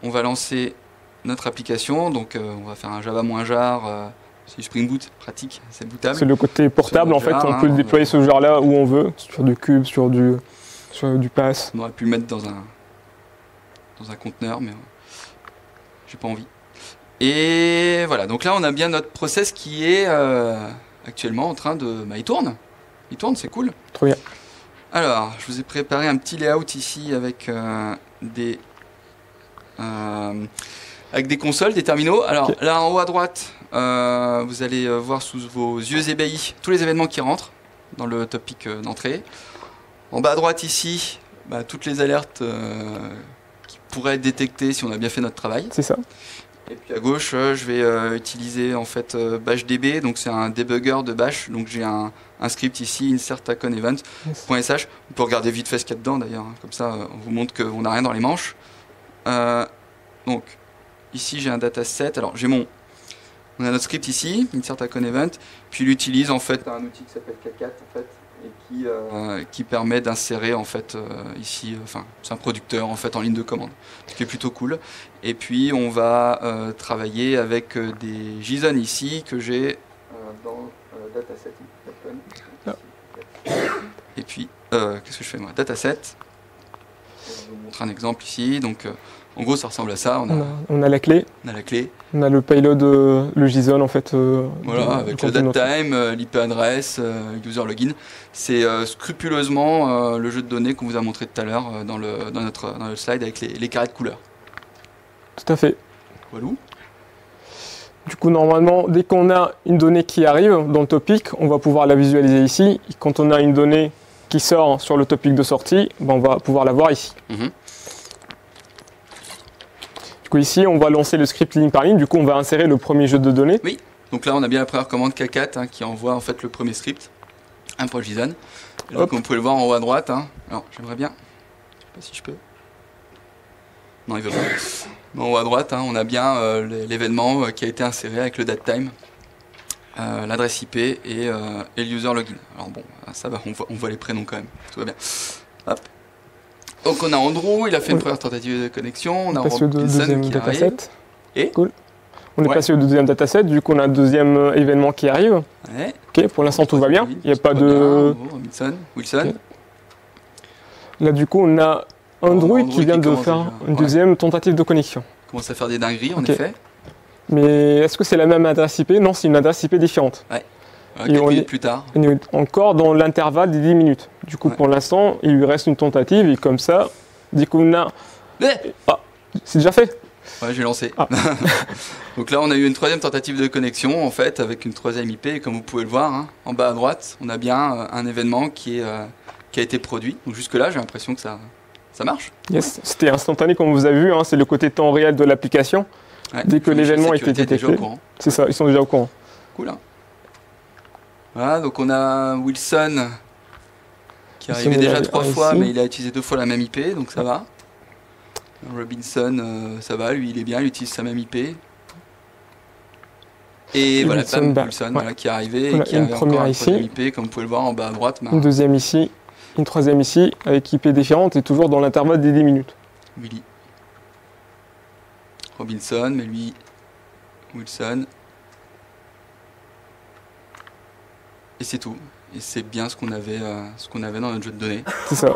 on va lancer notre application. Donc, on va faire un Java-jar. C'est Spring Boot, pratique, c'est bootable. C'est le côté portable, en fait. On peut le déployer ce jar-là où on veut, sur du cube, sur du pass. On aurait pu le mettre dans un conteneur, mais j'ai pas envie. Et voilà, donc là on a bien notre process qui est actuellement en train de... Bah, il tourne, c'est cool. Trop bien. Alors, je vous ai préparé un petit layout ici avec des consoles, des terminaux. Alors Okay. là en haut à droite, vous allez voir sous vos yeux ébahis tous les événements qui rentrent dans le topic d'entrée. En bas à droite ici, bah, toutes les alertes qui pourraient être détectées si on a bien fait notre travail. C'est ça. Et puis à gauche, je vais utiliser en fait bashdb, donc c'est un debugger de bash. Donc j'ai un script ici, insert account event.sh. On peut regarder vite fait ce qu'il y a dedans d'ailleurs, hein. Comme ça on vous montre qu'on n'a rien dans les manches. Donc ici j'ai un dataset. Alors on a notre script ici, insert account event, puis il utilise en fait un outil qui s'appelle K4 en fait, et qui permet d'insérer en fait ici, enfin c'est un producteur en fait en ligne de commande, ce qui est plutôt cool. Et puis on va travailler avec des JSON ici que j'ai dans dataset. Et puis qu'est-ce que je fais moi? Dataset. Je vais vous montrer un exemple ici. Donc en gros ça ressemble à ça. On a la clé. On a la clé. On a le payload, le JSON en fait. Voilà, avec le datetime, l'IP adresse, user login. C'est scrupuleusement le jeu de données qu'on vous a montré tout à l'heure dans notre slide avec les carrés de couleurs. Tout à fait. Voilà. Du coup, normalement, dès qu'on a une donnée qui arrive dans le topic, on va pouvoir la visualiser ici. Et quand on a une donnée qui sort sur le topic de sortie, ben, on va pouvoir la voir ici. Du coup, ici, on va lancer le script ligne par ligne. Du coup, on va insérer le premier jeu de données. Oui, donc là, on a bien la première commande K4 hein, qui envoie en fait le premier script, un pour le JSON. Et donc, vous pouvez le voir en haut à droite. Hein. Alors, j'aimerais bien. Je sais pas si je peux. Non, il veut pas. En haut à droite, hein, on a bien l'événement qui a été inséré avec le datetime, l'adresse IP et le user login. Alors bon, ça va, on voit les prénoms quand même. Tout va bien. Hop. Donc on a Andrew, il a fait une première tentative de connexion. On a Robinson deuxième qui dataset. arrive. Et cool. On est passé au deuxième dataset, du coup on a un deuxième événement qui arrive. Ouais. Ok, pour l'instant tout va bien. Il n'y a pas de. Robinson, Wilson. Okay. Là du coup on a Andrew qui vient de faire une deuxième tentative de connexion. Il commence à faire des dingueries en effet. Mais est-ce que c'est la même adresse IP? Non, c'est une adresse IP différente. Ouais. Quelques minutes plus tard. On est encore dans l'intervalle des 10 minutes. Du coup, pour l'instant, il lui reste une tentative et comme ça, dès qu'on a... Ah, c'est déjà fait? Ouais, j'ai lancé. Ah. Donc là, on a eu une troisième tentative de connexion, en fait, avec une troisième IP. Et comme vous pouvez le voir, hein, en bas à droite, on a bien un événement qui a été produit. Donc jusque-là, j'ai l'impression que ça marche. Yes, c'était instantané, comme vous avez vu. Hein, c'est le côté temps réel de l'application. Ouais, dès que l'événement était détecté. C'est ça, ils sont déjà au courant. Cool. Hein. Voilà, donc on a Wilson qui est arrivé déjà 3 fois, mais il a utilisé 2 fois la même IP, donc ça va. Robinson, ça va, lui il est bien, il utilise sa même IP. Et voilà, Wilson, voilà, qui est arrivé, et qui a une première IP, comme vous pouvez le voir en bas à droite. Une deuxième ici, une troisième ici, avec IP différente et toujours dans l'intervalle des 10 minutes. Willy. Robinson, mais lui, Wilson. Et c'est tout. Et c'est bien ce qu'on avait dans notre jeu de données. C'est ça.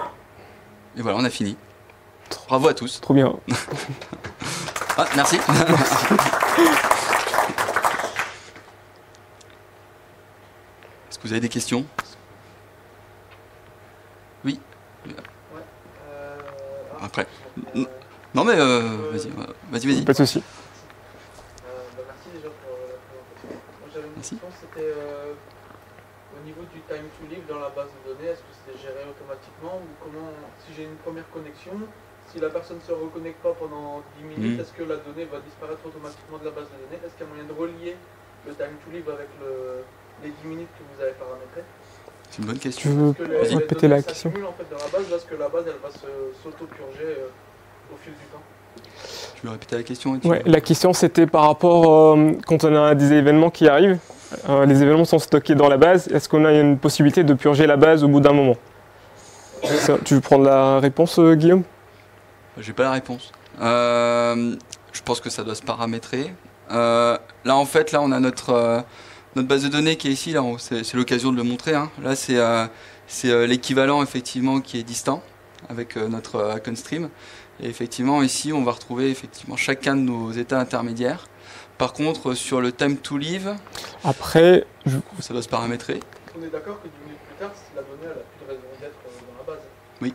Et voilà, on a fini. Bravo à tous. Trop bien. Ah, merci. Est-ce que vous avez des questions? Oui. Après. Non mais vas-y. Pas de souci. Merci déjà pour la présentation. Moi j'avais une question, c'était au niveau du time to live dans la base de données, est-ce que c'était géré automatiquement ou comment, si j'ai une première connexion, si la personne ne se reconnecte pas pendant 10 minutes, est-ce que la donnée va disparaître automatiquement de la base de données? Est-ce qu'il y a moyen de relier le time to live avec les 10 minutes que vous avez paramétrées? C'est une bonne question. Tu veux répéter la question? En fait, dans la base, parce que la base, elle va s'auto-purger au fil du temps. Tu veux répéter la question? Ouais, la question c'était par rapport quand on a des événements qui arrivent, les événements sont stockés dans la base, est-ce qu'on a une possibilité de purger la base au bout d'un moment? Ça, tu veux prendre la réponse, Guillaume? J'ai pas la réponse. Je pense que ça doit se paramétrer. Là, en fait, là, on a notre base de données qui est ici. Là, c'est l'occasion de le montrer. Hein. Là, c'est l'équivalent effectivement qui est distant avec notre icon stream. Et effectivement, ici, on va retrouver effectivement chacun de nos états intermédiaires. Par contre, sur le time to live, après, ça doit se paramétrer. On est d'accord que 10 minutes plus tard, la donnée elle a plus de raison d'être dans la base. Oui.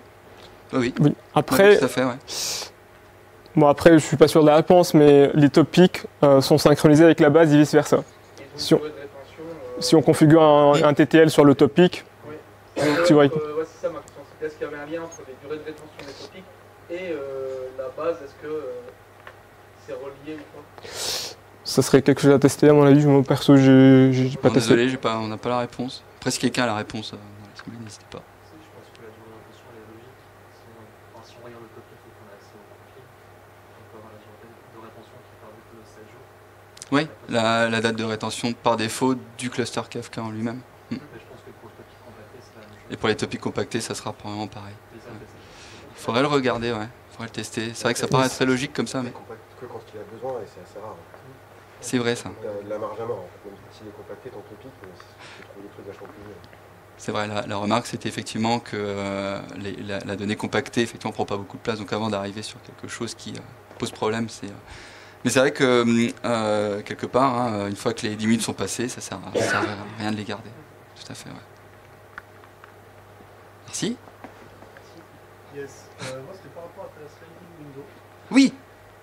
Oui. Oui. Après, oui, tout à fait, ouais. Bon, après, je suis pas sûr de la réponse, mais les topics sont synchronisés avec la base et vice versa. Si on configure un TTL sur le topic, oui. tu vois. Ouais, c'est ça ma question. Est-ce qu'il y avait un lien entre les durées de rétention des topics et la base? Est-ce que c'est relié ou pas? Ça serait quelque chose à tester à mon avis. Moi perso, j'ai pas testé. Désolé, on n'a pas la réponse. Après, si quelqu'un a la réponse, n'hésitez pas. Je pense que la durée de rétention elle est logique. Si on regarde le topic et qu'on a accès au profil, on peut avoir la durée de rétention qui part du coup de 7 jours. Oui, la date de rétention par défaut du cluster Kafka en lui-même. Mais je pense que pour le topic compacté, c'est la même chose. Et pour les topics compactés, ça sera probablement pareil. Il faudrait le regarder, ouais. Il faudrait le tester. C'est vrai que ça paraît très logique comme ça, mais que quand il a besoin et c'est assez rare. C'est vrai ça. La marge à mort, en fait. Même s'il est compacté, ton topic, tu trouves des trucs vachement plus vieux. C'est vrai, la remarque c'était effectivement que la donnée compactée effectivement prend pas beaucoup de place, donc avant d'arriver sur quelque chose qui pose problème, mais c'est vrai que quelque part, hein, une fois que les 10 minutes sont passées, ça sert à rien de les garder. Tout à fait, ouais. Merci. Yes. Moi c'était par rapport à ta sliding window. Oui.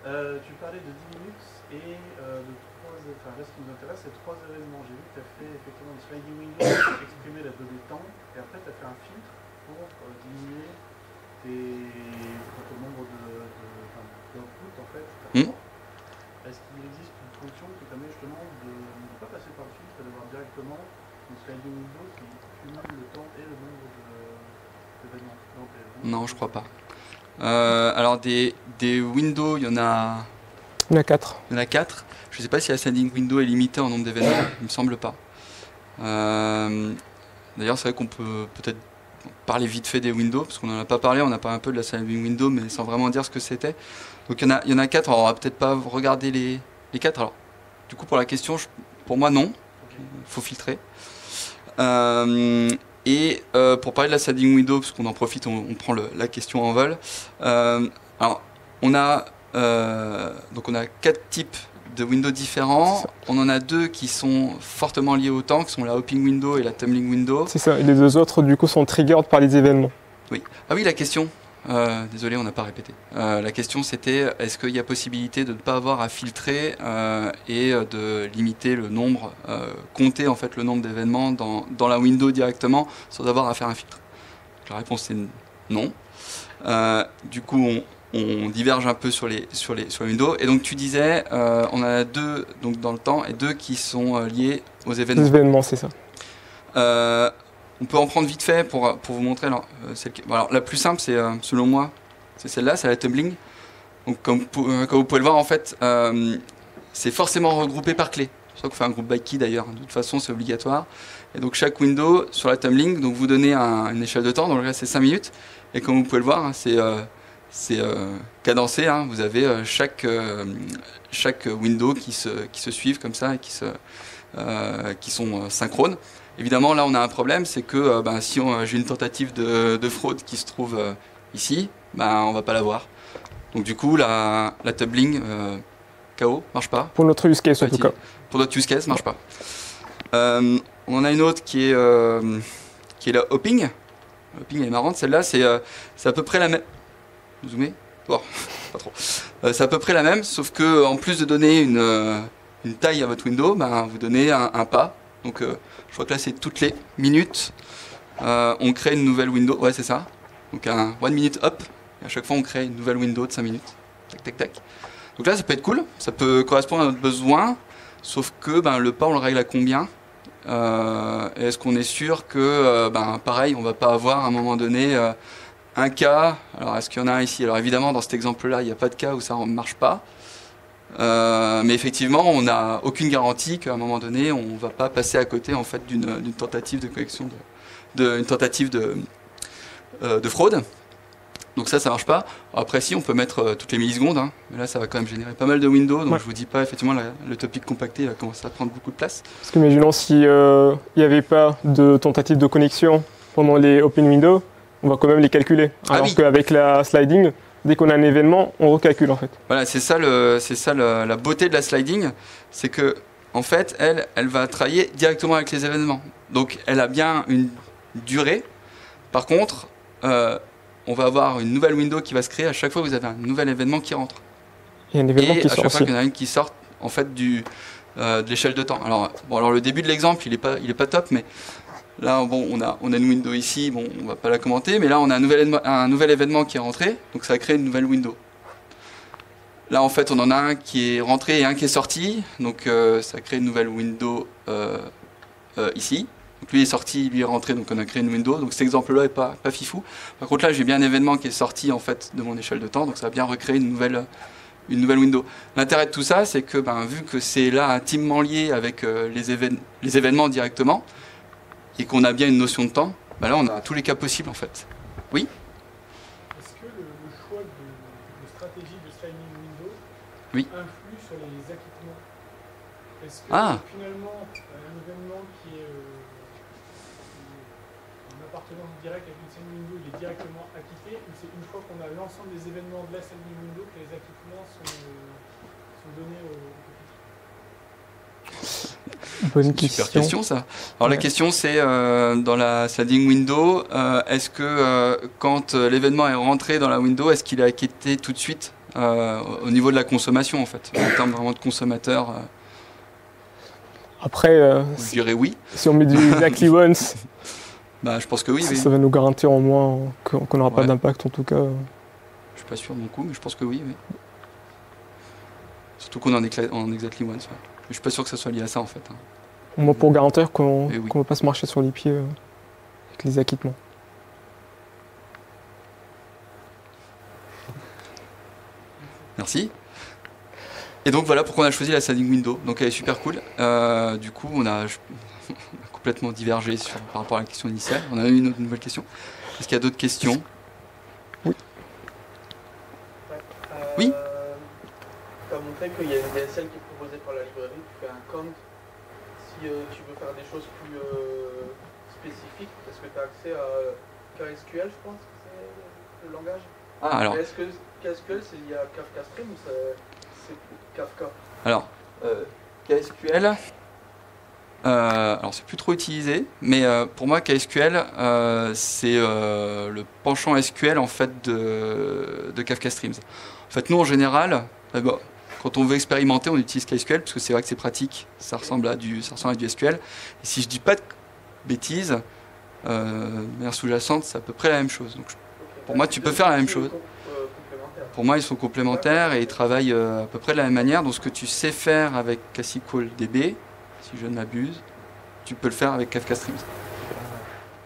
Tu parlais de 10 minutes et de 3, enfin là ce qui nous intéresse c'est 3 événements. J'ai vu que tu as fait effectivement une sliding window pour exprimer la donnée temps et après tu as fait un filtre pour diminuer ton nombre d'outputs en fait. Est-ce qu'il existe une fonction qui permet justement de ne pas passer par le filtre et d'avoir directement une sliding window qui cumule le temps et le nombre d'événements? Non, je crois pas. Alors des windows, il y en a... Il y en a 4. Il y en a 4. Je ne sais pas si la sliding window est limitée en nombre d'événements. Il me semble pas. D'ailleurs, c'est vrai qu'on peut peut-être parler vite fait des windows, parce qu'on n'en a pas parlé. On a parlé un peu de la sliding window, mais sans vraiment dire ce que c'était. Donc il y en a 4. Alors, on va peut-être pas regarder les 4. Alors, du coup, pour la question, pour moi, non. Il faut filtrer. Et pour parler de la sliding window, parce qu'on en profite, on prend la question en vol. Alors, on a 4 types de windows différents. On en a 2 qui sont fortement liés au temps, qui sont la hopping window et la tumbling window. C'est ça, et les 2 autres, du coup, sont triggered par les événements. Oui. Ah oui, la question. Désolé, on n'a pas répété. La question, c'était est-ce qu'il y a possibilité de ne pas avoir à filtrer et de limiter le nombre, compter en fait le nombre d'événements dans la window directement sans avoir à faire un filtre? La réponse est non. Du coup, on diverge un peu sur les windows. Et donc tu disais, on en a 2 donc, dans le temps et 2 qui sont liés aux événements. Les événements, c'est ça. On peut en prendre vite fait pour vous montrer. Alors, la plus simple, c'est selon moi, c'est celle-là, c'est la tumbling. Donc comme vous pouvez le voir, en fait, c'est forcément regroupé par clé. C'est pour ça qu'on fait un groupe by key d'ailleurs. De toute façon, c'est obligatoire. Et donc chaque window sur la tumbling, donc vous donnez une échelle de temps. Donc là, c'est 5 minutes. Et comme vous pouvez le voir, hein, c'est cadencé. Hein. Vous avez chaque window qui se suivent comme ça et qui sont synchrones. Évidemment, là, on a un problème, c'est que si j'ai une tentative de fraude qui se trouve ici, on va pas la voir. Donc du coup, la tumbling KO marche pas. Pour notre use case, en tout cas. Pour notre use case, marche pas. On en a une autre qui est la hopping. La hopping, elle est marrante. Celle-là, c'est à peu près la même. Vous zoomez ? Bon, pas trop. C'est à peu près la même, sauf que en plus de donner une taille à votre window, vous donnez un pas. Donc je crois que là c'est toutes les minutes on crée une nouvelle window, ouais c'est ça, donc un 1 minute up, À chaque fois, on crée une nouvelle window de 5 minutes. Tac, tac, tac. Donc là, ça peut être cool, ça peut correspondre à notre besoin, sauf que le pas, on le règle à combien? Et est-ce qu'on est sûr que, pareil, on va pas avoir à un moment donné un cas? Alors, est-ce qu'il y en a un ici? Alors évidemment, dans cet exemple-là, il n'y a pas de cas où ça ne marche pas. Mais effectivement, on n'a aucune garantie qu'à un moment donné, on ne va pas passer à côté en fait, d'une tentative de collection, d'une tentative de fraude. Donc ça marche pas. Après, si, on peut mettre toutes les millisecondes, hein, mais là, ça va quand même générer pas mal de windows. Donc je vous dis pas, effectivement, le topic compacté va commencer à prendre beaucoup de place. Parce que, imaginons s'il n'y avait pas de tentative de connexion pendant les open windows, on va quand même les calculer. Alors qu'avec la sliding, dès qu'on a un événement, on recalcule en fait. Voilà, c'est ça la beauté de la sliding, c'est que en fait, elle va travailler directement avec les événements. Donc, elle a bien une durée. Par contre, on va avoir une nouvelle window qui va se créer à chaque fois que vous avez un nouvel événement qui rentre. Il y a un événement qui sort à chaque fois aussi. qu'il y en a une qui sort en fait de l'échelle de temps. Alors le début de l'exemple, il est pas top, mais là, on a une window ici, on va pas la commenter, mais là, on a un nouvel événement qui est rentré, donc ça va créer une nouvelle window. Là, en fait, on en a un qui est rentré et un qui est sorti, donc ça crée une nouvelle window ici. Donc lui est sorti, lui est rentré, donc on a créé une window. Donc cet exemple-là est pas fifou. Par contre, là, j'ai bien un événement qui est sorti en fait de mon échelle de temps, donc ça va bien recréer une nouvelle window. L'intérêt de tout ça, c'est que vu que c'est là intimement lié avec les événements directement, et qu'on a bien une notion de temps, là on a tous les cas possibles en fait. Oui? Est-ce que le choix de stratégie de sliding window influe sur les acquittements? Est-ce que finalement un événement qui est en appartenance directe avec une sliding window, il est directement acquitté, ou c'est une fois qu'on a l'ensemble des événements de la sliding window que les acquittements sont donnés au Bonne question. Super question ça. Alors la question c'est dans la sliding window, est-ce que quand l'événement est rentré dans la window, est-ce qu'il est acquitté tout de suite au niveau de la consommation en fait, en termes vraiment de consommateur? Après, je dirais oui. Si on met du exactly once, je pense que oui. Ça va nous garantir au moins qu'on n'aura pas d'impact en tout cas. Je suis pas sûr de mon coup, mais je pense que oui. Surtout qu'on est en exactly once. Je suis pas sûr que ça soit lié à ça en fait. Au moins pour garantir qu'on ne va pas se marcher sur les pieds avec les acquittements. Merci. Et donc voilà pourquoi on a choisi la sliding window. Donc elle est super cool. Du coup, on a complètement divergé par rapport à la question initiale. On a eu une nouvelle question. Est-ce qu'il y a d'autres questions? Oui. Oui. Tu as montré qu'il y a une DSL qui est proposée par la librairie, tu fais un count. Si tu veux faire des choses plus spécifiques, est-ce que tu as accès à KSQL, je pense que c'est le langage? Alors. Est-ce que KSQL c'est lié à Kafka Stream ou c'est Kafka? Alors, KSQL, alors c'est plus trop utilisé, mais pour moi KSQL c'est le penchant SQL en fait de Kafka Streams. En fait, nous en général, quand on veut expérimenter, on utilise KSQL parce que c'est vrai que c'est pratique, ça ressemble à du SQL. Et si je dis pas de bêtises, de manière sous-jacente, c'est à peu près la même chose. Donc, pour moi, tu peux faire la même chose. Pour moi, ils sont complémentaires et ils travaillent à peu près de la même manière. Donc, ce que tu sais faire avec Classical DB, si je ne m'abuse, tu peux le faire avec Kafka Streams.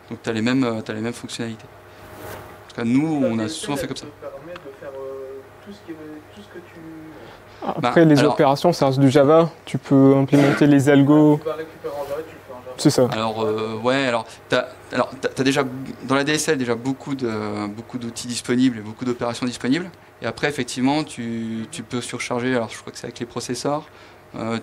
Donc, tu as les mêmes fonctionnalités. En tout cas, nous, on a souvent fait comme ça. Après, les opérations, ça reste du Java. Tu peux implémenter les algos. C'est ça. Alors, t'as déjà, dans la DSL, déjà beaucoup d'outils disponibles et beaucoup d'opérations disponibles. Et après, effectivement, tu peux surcharger. Alors, je crois que c'est avec les processeurs.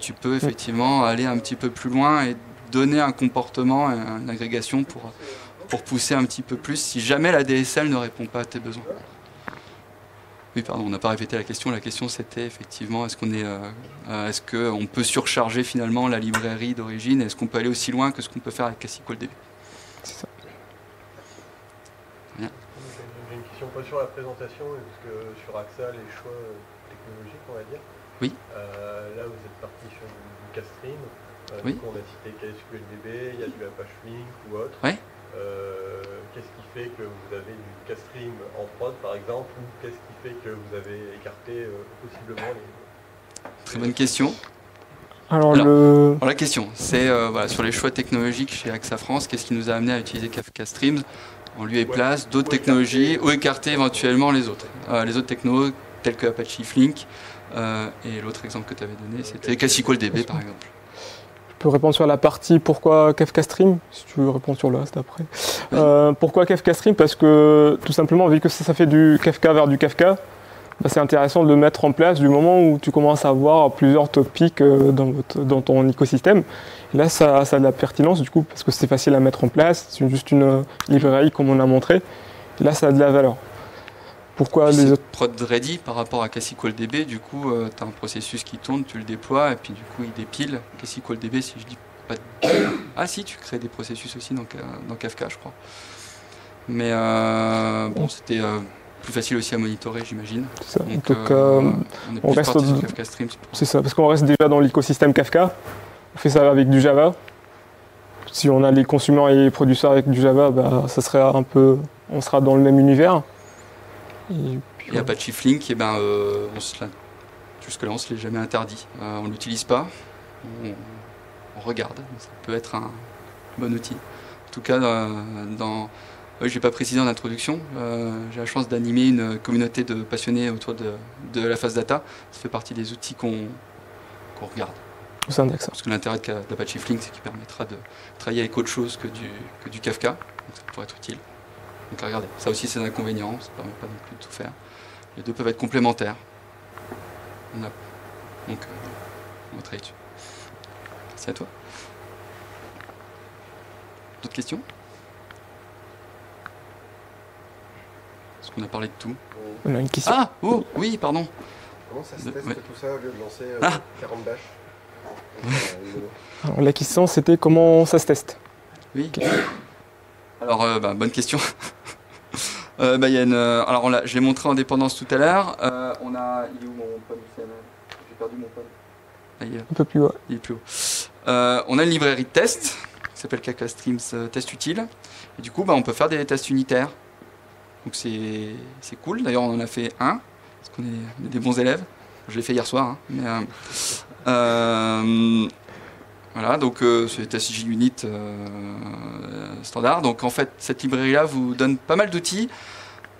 Tu peux effectivement aller un petit peu plus loin et donner un comportement, une agrégation pour pousser un petit peu plus si jamais la DSL ne répond pas à tes besoins. Oui, pardon, on n'a pas répété la question. La question c'était effectivement est-ce qu'on peut surcharger finalement la librairie d'origine? Est-ce qu'on peut aller aussi loin que ce qu'on peut faire avec Classical DB? C'est ça. J'ai une question pas sur la présentation, mais parce que sur AXA, les choix technologiques, on va dire. Oui. Là, vous êtes parti sur du Castream. Oui. Du coup, on a cité KSQLDB, il y a du Apache Flink ou autre. Ouais. qu'est-ce qui fait que vous avez du Castream en prod par exemple, ou qu'est-ce qui fait que vous avez écarté possiblement les... Très bonne question. Alors, la question, c'est voilà, sur les choix technologiques chez AXA France, qu'est-ce qui nous a amené à utiliser Kafka Streams en lieu et place d'autres technologies, ou écarter éventuellement les autres technos tels que Apache Flink, et l'autre exemple que tu avais donné, c'était KaSQLDB par exemple. Je peux répondre sur la partie pourquoi Kafka Stream, si tu veux répondre sur le reste après. Oui. Pourquoi Kafka Stream? Parce que tout simplement, vu que ça fait du Kafka vers du Kafka, bah, c'est intéressant de le mettre en place du moment où tu commences à avoir plusieurs topics dans ton écosystème. Et là, ça a de la pertinence du coup, parce que c'est facile à mettre en place, c'est juste une librairie comme on a montré. Et là, ça a de la valeur. Pourquoi les autres prod ready par rapport à KaSQLDB, du coup, tu as un processus qui tourne, tu le déploies, et puis du coup, il dépile. KaSQLDB, si je dis pas de... Ah si, tu crées des processus aussi dans Kafka, je crois. Mais bon, c'était plus facile aussi à monitorer, j'imagine. C'est ça. Donc, en tout cas, on reste sur Kafka Streams. C'est ça, parce qu'on reste déjà dans l'écosystème Kafka. On fait ça avec du Java. Si on a les consommateurs et les producteurs avec du Java, bah, ça serait un peu... on sera dans le même univers. Et Apache Flink, jusque-là, on ne se l'est jamais interdit. On ne l'utilise pas, on regarde. Ça peut être un bon outil. En tout cas, je n'ai pas précisé en introduction, j'ai la chance d'animer une communauté de passionnés autour de la phase data. Ça fait partie des outils qu'on regarde. C'est un DAX. Parce que l'intérêt d'Apache Flink, c'est qu'il permettra de travailler avec autre chose que du Kafka. Donc ça pourrait être utile. Donc regardez, ça aussi c'est un inconvénient, ça ne permet pas non plus de tout faire. Les deux peuvent être complémentaires. On va travailler dessus. Merci à toi. D'autres questions? Est-ce qu'on a parlé de tout? On a une question. Ah, oh, oui, pardon. Comment ça se teste Ouais. tout ça au lieu de lancer 40 bâches? Alors, la question c'était comment ça se teste. Oui. Alors, bonne question. Y a je l'ai montré en dépendance tout à l'heure. Il est où mon pod? J'ai perdu mon pod. Ah, Un peu plus haut. il est plus haut. On a une librairie de tests qui s'appelle Kafka Streams Test Utile. Et du coup, on peut faire des tests unitaires. Donc c'est cool. D'ailleurs, on en a fait un, parce qu'on est des bons élèves. Je l'ai fait hier soir. Voilà, donc c'est des tests JUnit standard. Donc en fait, cette librairie-là vous donne pas mal d'outils,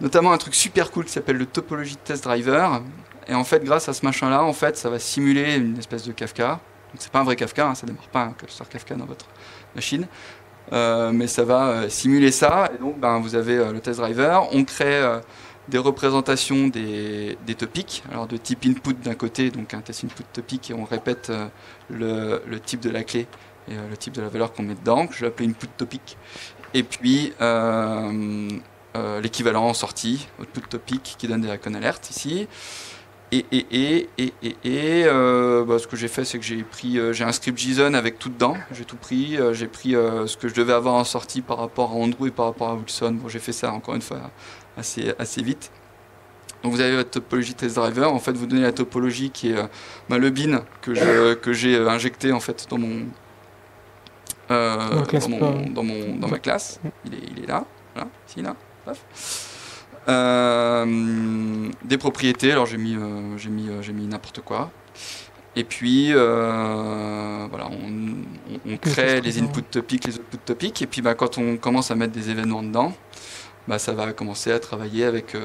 notamment un truc super cool qui s'appelle le Topology Test Driver. Et en fait, grâce à ce machin-là, en fait, ça va simuler une espèce de Kafka. Donc c'est pas un vrai Kafka, ça démarre pas un cluster Kafka dans votre machine. Mais ça va simuler ça. Et donc, vous avez le test driver. On crée des représentations des topics. Alors, de type input d'un côté, donc un test input topic, et on répète le type de la clé et le type de la valeur qu'on met dedans, que je vais appeler input topic. Et puis, l'équivalent en sortie, output topic, qui donne des icon alertes ici. Ce que j'ai fait, c'est que j'ai un script JSON avec tout dedans. J'ai tout pris. J'ai pris ce que je devais avoir en sortie par rapport à Andrew et par rapport à Wilson. Bon, j'ai fait ça encore une fois assez vite. Donc vous avez votre topologie test driver. En fait, vous donnez la topologie qui est le bin que j'ai injecté en fait dans ma classe. Il est là. Voilà, ici là. Bref. Des propriétés, alors j'ai mis n'importe quoi. Et puis voilà, on crée les input topics, les output topics, et puis quand on commence à mettre des événements dedans, ça va commencer à travailler avec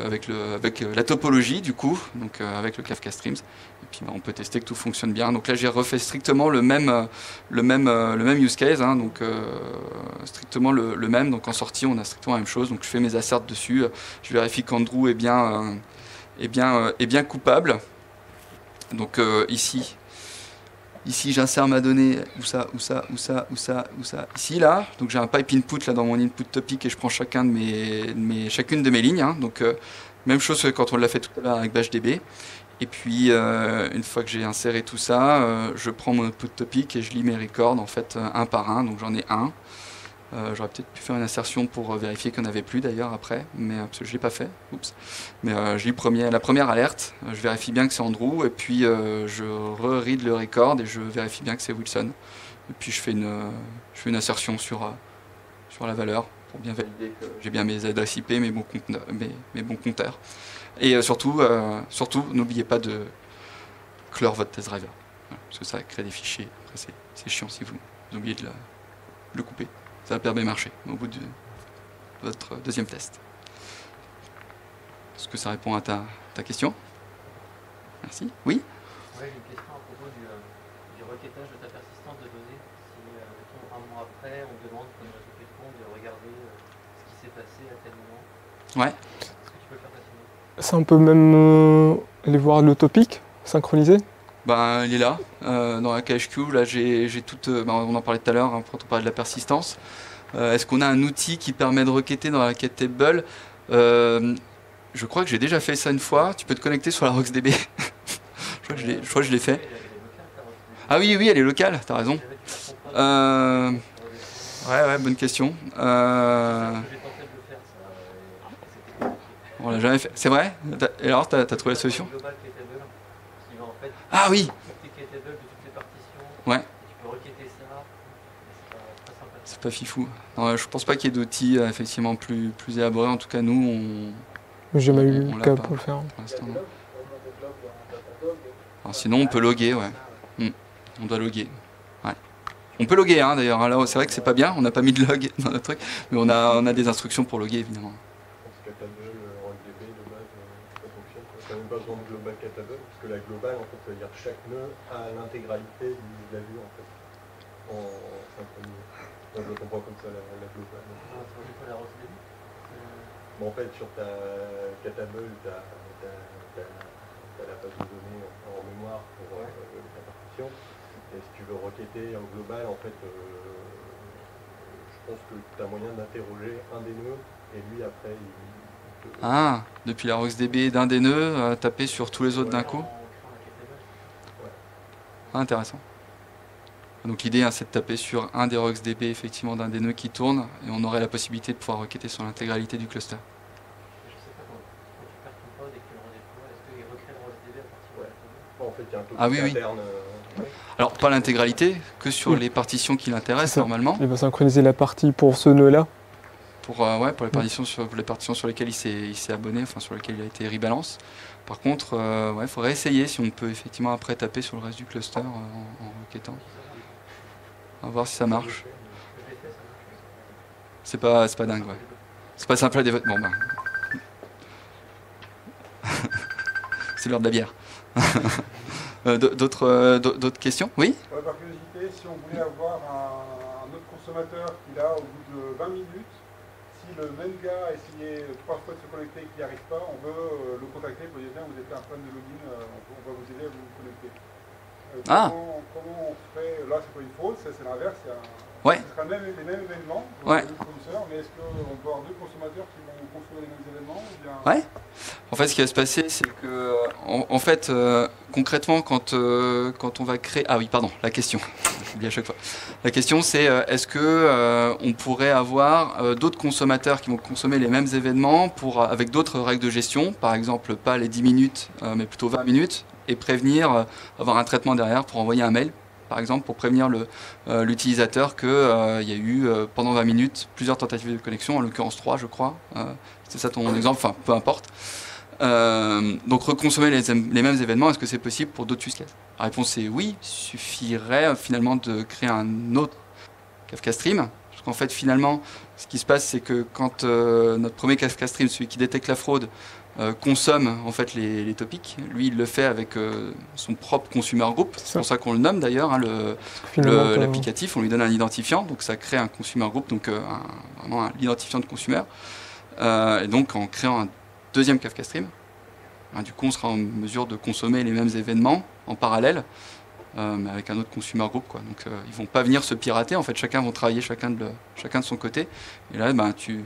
la topologie du coup, donc avec le Kafka Streams. Et puis on peut tester que tout fonctionne bien. Donc là j'ai refait strictement le même use case, donc strictement le même. Donc en sortie on a strictement la même chose. Donc je fais mes asserts dessus. Je vérifie qu'Andrew est bien coupable. Donc ici j'insère ma donnée où ça. Ici là, donc j'ai un pipe input là dans mon input topic et je prends chacune de mes lignes. Donc même chose que quand on l'a fait tout à l'heure avec BashDB. Et puis une fois que j'ai inséré tout ça, je prends mon output topic et je lis mes records en fait un par un. Donc j'en ai un. J'aurais peut-être pu faire une insertion pour vérifier qu'il n'y en avait plus d'ailleurs après, mais parce que je ne l'ai pas fait. Oups. Mais je lis la première alerte, je vérifie bien que c'est Andrew, et puis je re-read le record et je vérifie bien que c'est Wilson. Et puis je fais une insertion sur la valeur. pour bien valider que j'ai bien mes adresses IP, mes bons compteurs. Et surtout, n'oubliez pas de clore votre test driver. Voilà, parce que ça crée des fichiers. Après, c'est chiant si vous oubliez de le couper. Ça va perdre mes marchés au bout de votre deuxième test. Est-ce que ça répond à ta question? Merci. Oui? Ouais, j'ai une question à propos du requêtage de ta persistance de données. Si, mettons, un mois après, on demande comme réseau quelconque de regarder ce qui s'est passé à tel moment. Ouais. Est-ce que tu peux le faire facilement? Ça, on peut même aller voir le topic synchronisé. Ben, il est là, dans la KHQ. Là, j'ai toute. On en parlait tout à l'heure, hein, quand on parlait de la persistance. Est-ce qu'on a un outil qui permet de requêter dans la requête table? Je crois que j'ai déjà fait ça une fois. Tu peux te connecter sur la RocksDB. je crois que je l'ai fait. Ah oui, elle est locale, t'as raison. Ouais, bonne question. On l'a jamais fait. C'est vrai? Et alors, t'as trouvé la solution? Ah oui. Ouais. C'est pas fifou. Non, je pense pas qu'il y ait d'outils effectivement plus élaborés. En tout cas, nous, j'ai jamais eu le cas pour le faire. Alors, sinon, on peut loguer, ouais. On doit loguer. Ouais. On peut loguer, hein, d'ailleurs. Là, c'est vrai que c'est pas bien. On n'a pas mis de log dans notre truc, mais on a des instructions pour loguer, évidemment. Pas besoin de global catalogue, parce que la globale, en fait, ça veut dire chaque nœud a l'intégralité de la vue, en fait, en synchronisé. Moi, je le comprends comme ça, la globale. Bon, en fait, sur ta catable, tu as la base de données en mémoire pour la partition. Et si tu veux requêter en global, en fait, je pense que tu as moyen d'interroger un des nœuds, et lui, après, Ah, depuis la RocksDB d'un des nœuds, taper sur tous les autres d'un coup. Ah, intéressant. Donc l'idée, hein, c'est de taper sur un des RocksDB effectivement d'un des nœuds qui tourne, et on aurait la possibilité de pouvoir requêter sur l'intégralité du cluster. Ah oui, oui. Alors pas l'intégralité, que sur les partitions qui l'intéressent normalement. Il va synchroniser la partie pour ce nœud-là. Pour les partitions sur lesquelles il s'est abonné, enfin sur lesquelles il a été rebalance. Par contre, il faudrait essayer si on peut effectivement après taper sur le reste du cluster en requêtant. On va voir si ça marche. C'est pas dingue, ouais. C'est pas simple à développer. Bon, c'est l'heure de la bière. D'autres questions? Oui? Par curiosité, si on voulait avoir un autre consommateur qui là, au bout de 20 minutes, si le même gars a essayé 3 fois de se connecter et qu'il n'y arrive pas, on veut le contacter pour lui dire vous êtes un fan de login, on va vous aider à vous connecter. Comment on ferait? Là, c'est pas une fraude, c'est l'inverse. Ouais. Ce sera les mêmes événements, ouais. Les fournisseurs, mais est-ce qu'on peut avoir deux consommateurs qui vont consommer les mêmes événements ou bien... Ouais. En fait, ce qui va se passer, c'est que, en fait, concrètement, quand on va créer... Ah oui, pardon, la question. J'oublie à chaque fois. La question, c'est est-ce que on pourrait avoir d'autres consommateurs qui vont consommer les mêmes événements avec d'autres règles de gestion, par exemple, pas les 10 minutes, mais plutôt 20 minutes, et prévenir, avoir un traitement derrière pour envoyer un mail, par exemple, pour prévenir l'utilisateur qu'il y a eu, pendant 20 minutes, plusieurs tentatives de connexion, en l'occurrence 3, je crois. C'est ça ton exemple, enfin, peu importe. Donc, reconsommer les mêmes événements, est-ce que c'est possible pour d'autres use cases? La réponse est oui, il suffirait finalement de créer un autre Kafka Stream. Parce qu'en fait, finalement, ce qui se passe, c'est que quand notre premier Kafka Stream, celui qui détecte la fraude, consomme en fait les topics. Lui, il le fait avec son propre consumer group. C'est pour ça qu'on le nomme d'ailleurs, hein, l'applicatif. On lui donne un identifiant, donc ça crée un consumer group, donc vraiment l'identifiant de consumer. Et donc, en créant un deuxième Kafka Stream, du coup, on sera en mesure de consommer les mêmes événements en parallèle, mais avec un autre consumer group, quoi. Donc, ils vont pas venir se pirater. En fait, chacun va travailler chacun de son côté. Et là, tu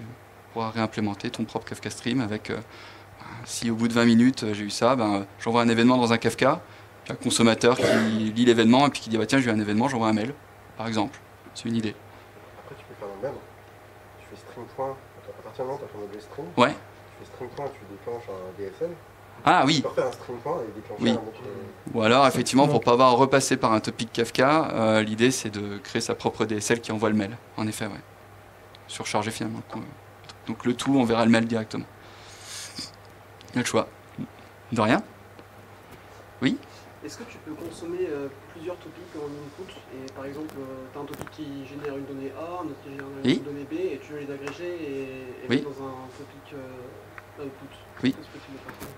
pourras réimplémenter ton propre Kafka Stream avec si au bout de 20 minutes j'ai eu ça, j'envoie un événement dans un Kafka, puis un consommateur qui lit l'événement et puis qui dit tiens, j'ai eu un événement, j'envoie un mail, par exemple. C'est une idée. Après, tu peux faire le même. Tu fais stream point, à partir du moment où tu as ton objet stream, ouais. Tu fais stream point, tu déclenches un DSL. Ah oui. Tu peux refaire un stream point et déclencher un autre. Ou alors, effectivement, pour ne pas avoir à repasser par un topic Kafka, l'idée c'est de créer sa propre DSL qui envoie le mail. En effet, ouais. surcharger finalement. Donc le tout, on verra le mail directement. Il y a le choix. De rien. Oui. Est-ce que tu peux consommer plusieurs topics en input et par exemple, tu as un topic qui génère une donnée A, un autre qui génère une donnée B et tu veux les agréger et mettre dans un topic output? Oui.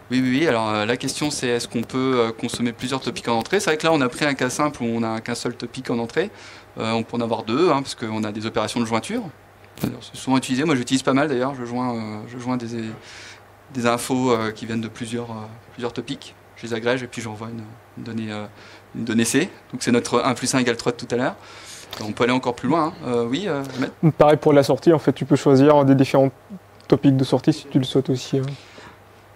Oui. Alors la question c'est est-ce qu'on peut consommer plusieurs topics en entrée? C'est vrai que là on a pris un cas simple où on n'a qu'un seul topic en entrée. On peut en avoir deux parce qu'on a des opérations de jointure. C'est souvent utilisé. Moi j'utilise pas mal d'ailleurs. Je joins des infos qui viennent de plusieurs topics. Je les agrège et puis j'envoie une donnée C. Donc c'est notre 1 + 1 = 3 de tout à l'heure. On peut aller encore plus loin. Oui, Ahmed. Pareil pour la sortie, en fait, tu peux choisir des différents topics de sortie si tu le souhaites aussi.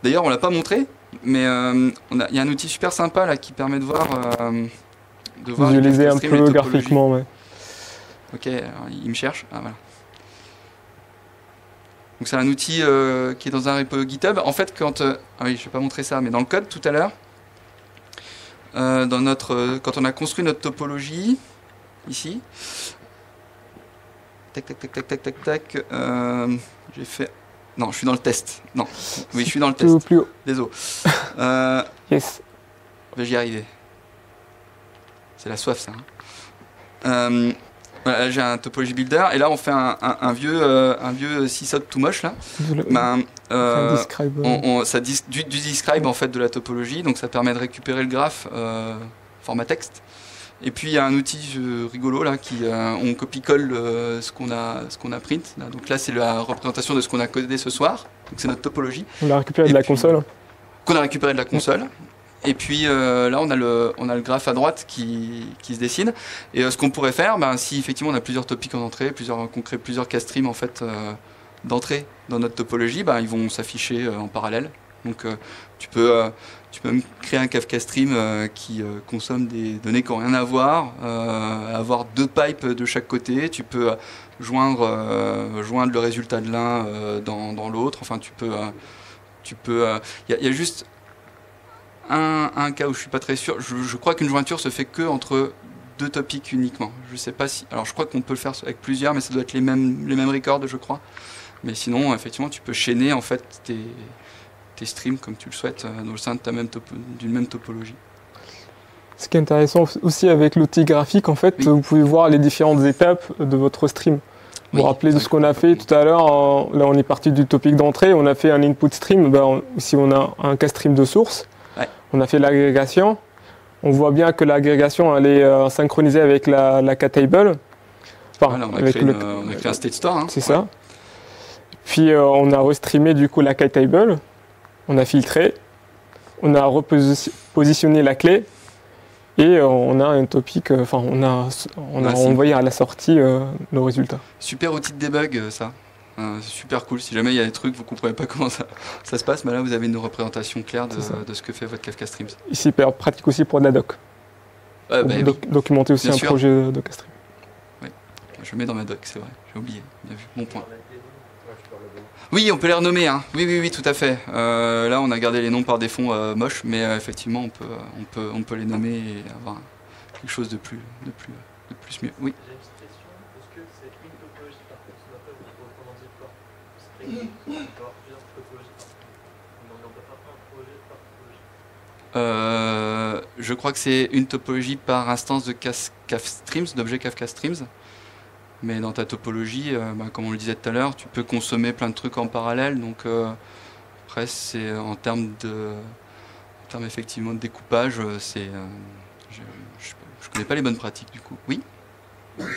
D'ailleurs, on l'a pas montré, mais il y a un outil super sympa là qui permet de voir. Visualiser un peu graphiquement, ouais. Ok, alors, il me cherche. Ah, voilà. Donc c'est un outil qui est dans un repo GitHub. En fait, quand je vais pas montrer ça, mais dans le code tout à l'heure, quand on a construit notre topologie ici, tac, j'ai fait. Non, je suis dans le test. Non, oui, je suis dans le test. Plus haut. Désolé. Yes. J'y arriver. C'est la soif, ça. Voilà, j'ai un topology builder et là on fait un vieux sysop tout moche là. Ça du describe en fait de la topologie, donc ça permet de récupérer le graphe format texte. Et puis il y a un outil rigolo là qui on copie-colle ce qu'on a print. Là. Donc là c'est la représentation de ce qu'on a codé ce soir. Donc c'est notre topologie. On l'a récupéré de la console. Qu'on a récupéré de la console. Et puis là, on a le graphe à droite qui se dessine. Et ce qu'on pourrait faire, si effectivement on a plusieurs topics en entrée, qu'on crée plusieurs cast-streams en fait, d'entrée dans notre topologie, ils vont s'afficher en parallèle. Donc tu peux même créer un Kafka Stream qui consomme des données qui n'ont rien à voir, avoir deux pipes de chaque côté. Tu peux joindre le résultat de l'un dans l'autre. Enfin, il y a juste un cas où je suis pas très sûr. Je crois qu'une jointure se fait que entre deux topics uniquement. Je sais pas si. Alors je crois qu'on peut le faire avec plusieurs, mais ça doit être les mêmes records, je crois. Mais sinon, effectivement, tu peux chaîner en fait tes streams comme tu le souhaites au sein de d'une même topologie. Ce qui est intéressant aussi avec l'outil graphique, en fait, vous pouvez voir les différentes étapes de votre stream. Vous vous rappelez de ce qu'on a fait tout à l'heure. Là, on est parti du topic d'entrée. On a fait un input stream. Ici, on a un cast stream de source. On a fait l'agrégation. On voit bien que l'agrégation elle est synchronisée avec la K-table. Voilà, on a créé un state store. C'est ça. Puis on a restreamé du coup la K-table. On a filtré. On a repositionné la clé. Et on a un topic, on a envoyé à la sortie nos résultats. Super outil de debug ça. C'est super cool. Si jamais il y a des trucs, vous ne comprenez pas comment ça se passe, là vous avez une représentation claire de ce que fait votre Kafka Streams. Ici, pratique aussi pour de la doc. Documenter aussi un projet de Kafka Stream. Oui, je mets dans ma doc, c'est vrai. J'ai oublié. Bien vu. Bon point. Oui, on peut les renommer. Hein. Oui, tout à fait. Là, on a gardé les noms par défaut moches, mais effectivement, on peut les nommer et avoir quelque chose de plus mieux. Oui. Je crois que c'est une topologie par instance de Kafka Streams, d'objet Kafka Streams. Mais dans ta topologie, comme on le disait tout à l'heure, tu peux consommer plein de trucs en parallèle. Donc après, c'est en termes effectivement de découpage, je connais pas les bonnes pratiques du coup. Oui. Est-ce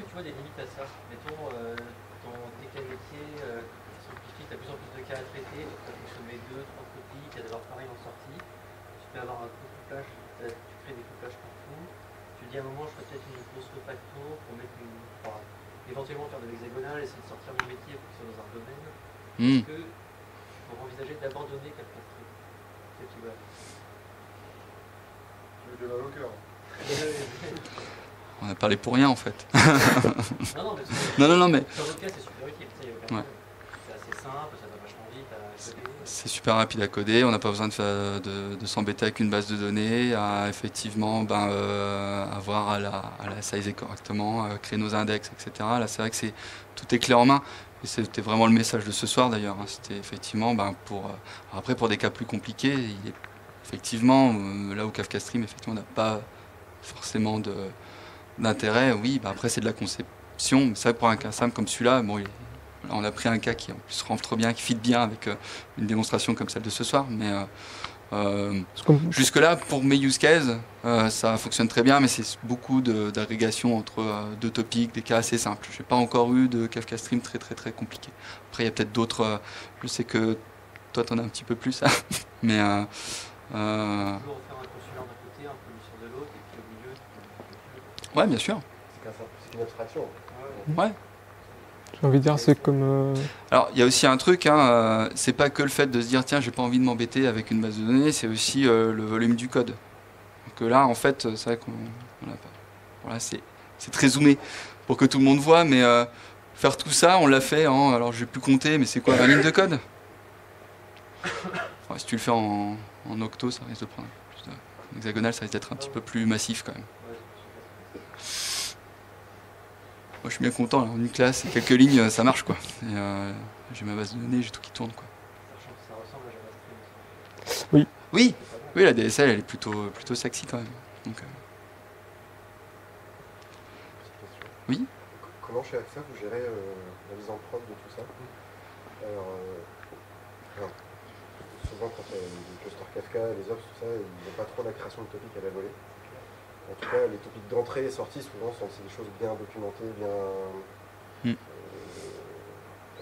que tu vois des limites à ça? Mettons, dans tes cas métiers qui simplifient, tu as de plus en plus de cas à traiter, donc tu as fonctionné 2-3 copies, tu as d'abord pareil en sortie, tu peux avoir un couplage, tu crées des couplages partout, tu dis à un moment je ferai peut-être une grosse refacto pour mettre éventuellement faire de l'hexagonal, essayer de sortir mon métier pour que ce soit dans un domaine. Est-ce que pour envisager d'abandonner Kafka Stream? Qu'est-ce que tu veux? Tu veux de l'avocat? On a parlé pour rien en fait. Non, mais mais sur votre cas c'est super utile, c'est assez simple, ça va vachement vite. C'est super rapide à coder, on n'a pas besoin de s'embêter avec une base de données, à effectivement avoir à la sizer correctement, créer nos index, etc. Là, c'est vrai que tout est clé en main. Et c'était vraiment le message de ce soir d'ailleurs. C'était effectivement, après pour des cas plus compliqués, effectivement, là où Kafka Stream, effectivement, n'a pas forcément d'intérêt. Oui, après c'est de la conception. Mais c'est vrai que pour un cas simple comme celui-là, bon, on a pris un cas qui en plus rentre bien, qui fit bien avec une démonstration comme celle de ce soir. Mais jusque-là, pour mes use cases, ça fonctionne très bien, mais c'est beaucoup d'agrégation entre deux topics, des cas assez simples. Je n'ai pas encore eu de Kafka Stream très très très compliqué. Après, il y a peut-être d'autres. Je sais que toi, tu en as un petit peu plus, mais. Toujours faire un consulat d'un côté, un pollution de l'autre, et puis au milieu. Ouais, bien sûr. C'est une abstraction. Ouais. J'ai envie de dire, c'est comme... Alors, il y a aussi un truc, c'est pas que le fait de se dire, tiens, j'ai pas envie de m'embêter avec une base de données, c'est aussi le volume du code. Donc là, en fait, c'est vrai qu'on n'a pas... Voilà, c'est très zoomé pour que tout le monde voit, mais faire tout ça, on l'a fait en... Alors, je vais plus compter, mais c'est quoi, 20 lignes de code? Ouais, si tu le fais en octo, ça risque de prendre plus de... En hexagonal, ça risque d'être un petit peu plus massif quand même. Moi, je suis bien content, là, en une classe et quelques lignes, ça marche quoi. J'ai ma base de données, j'ai tout qui tourne quoi. Ça ressemble à JavaScript. Oui, la DSL, elle est plutôt sexy quand même. Donc, oui. Comment chez AXA vous gérez la mise en prod de tout ça? Alors, souvent quand il y a les clusters Kafka, les ops, tout ça, ils n'ont pas trop la création de topics à la volée. En tout cas, les topics d'entrée et sortie, souvent, c'est des choses bien documentées, bien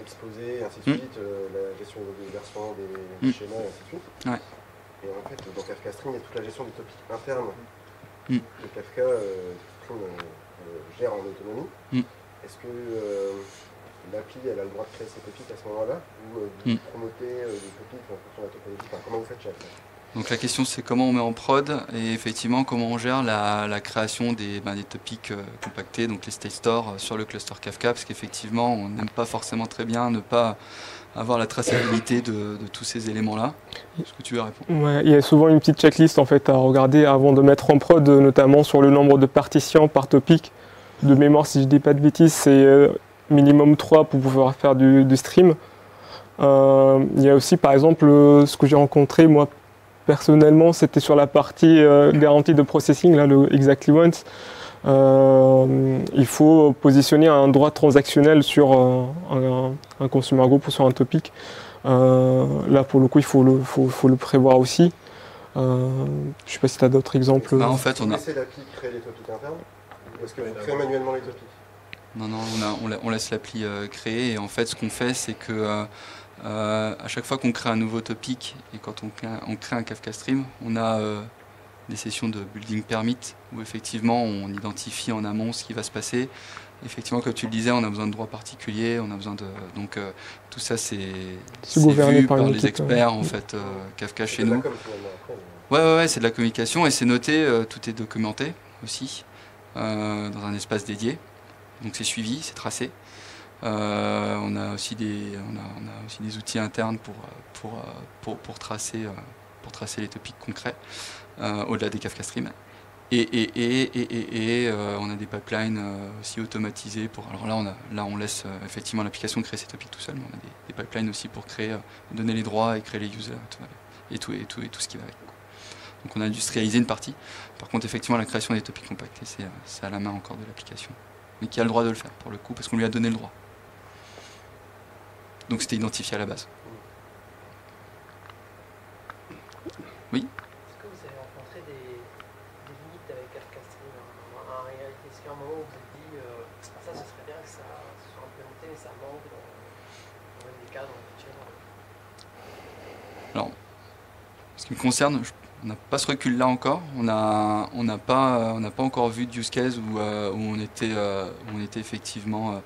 exposées, et ainsi de suite, la gestion des versions, des schémas, et ainsi de suite. Ouais. Et en fait, dans Kafka Stream, il y a toute la gestion des topics internes que Kafka Stream gère en autonomie. Est-ce que l'appli, elle a le droit de créer ses topics à ce moment-là, ou vous promotez des topics en fonction de la topologie? Enfin, comment vous faites chez AXA? Donc la question c'est comment on met en prod et effectivement comment on gère la création des topics compactés, donc les state stores sur le cluster Kafka, parce qu'effectivement on n'aime pas forcément très bien ne pas avoir la traçabilité de tous ces éléments-là. Est-ce que tu veux répondre? Ouais, il y a souvent une petite checklist en fait à regarder avant de mettre en prod, notamment sur le nombre de partitions par topic. De mémoire, si je dis pas de bêtises, c'est minimum 3 pour pouvoir faire du stream. Il y a aussi par exemple ce que j'ai rencontré moi personnellement, c'était sur la partie garantie de processing, là, le exactly once. Il faut positionner un droit transactionnel sur un consumer group ou sur un topic. Là, pour le coup, il faut le prévoir aussi. Je ne sais pas si tu as d'autres exemples. Bah, en fait, on a... Vous l'appli créer les topics internes? Ou est-ce que vous créez manuellement les topics? Non, on laisse l'appli créer. Et en fait, ce qu'on fait, c'est que à chaque fois qu'on crée un nouveau topic et quand on crée un Kafka Stream, on a des sessions de building permit où effectivement on identifie en amont ce qui va se passer. Effectivement, comme tu le disais, on a besoin de droits particuliers, on a besoin de... Donc tout ça c'est vu par les experts en fait, Kafka chez nous. Ouais, c'est de la communication et c'est noté, tout est documenté aussi dans un espace dédié. Donc c'est suivi, c'est tracé. On a aussi des outils internes pour tracer les topics concrets au-delà des Kafka Stream. Et on a des pipelines aussi automatisés pour. Alors là on laisse effectivement l'application créer ses topics tout seul, mais on a des pipelines aussi pour donner les droits et créer les users et tout ce qui va avec. Donc on a industrialisé une partie. Par contre effectivement la création des topics compactés c'est à la main encore de l'application, mais qui a le droit de le faire pour le coup parce qu'on lui a donné le droit. Donc c'était identifié à la base. Oui. Est-ce que vous avez rencontré des limites avec Kafka Stream en réalité? Est-ce qu'à un moment où vous avez dit ça ce serait bien que ça soit implémenté mais ça manque dans les cas, dans les features? Alors, ce qui me concerne, on n'a pas ce recul là encore. On n'a pas encore vu de use case où on était effectivement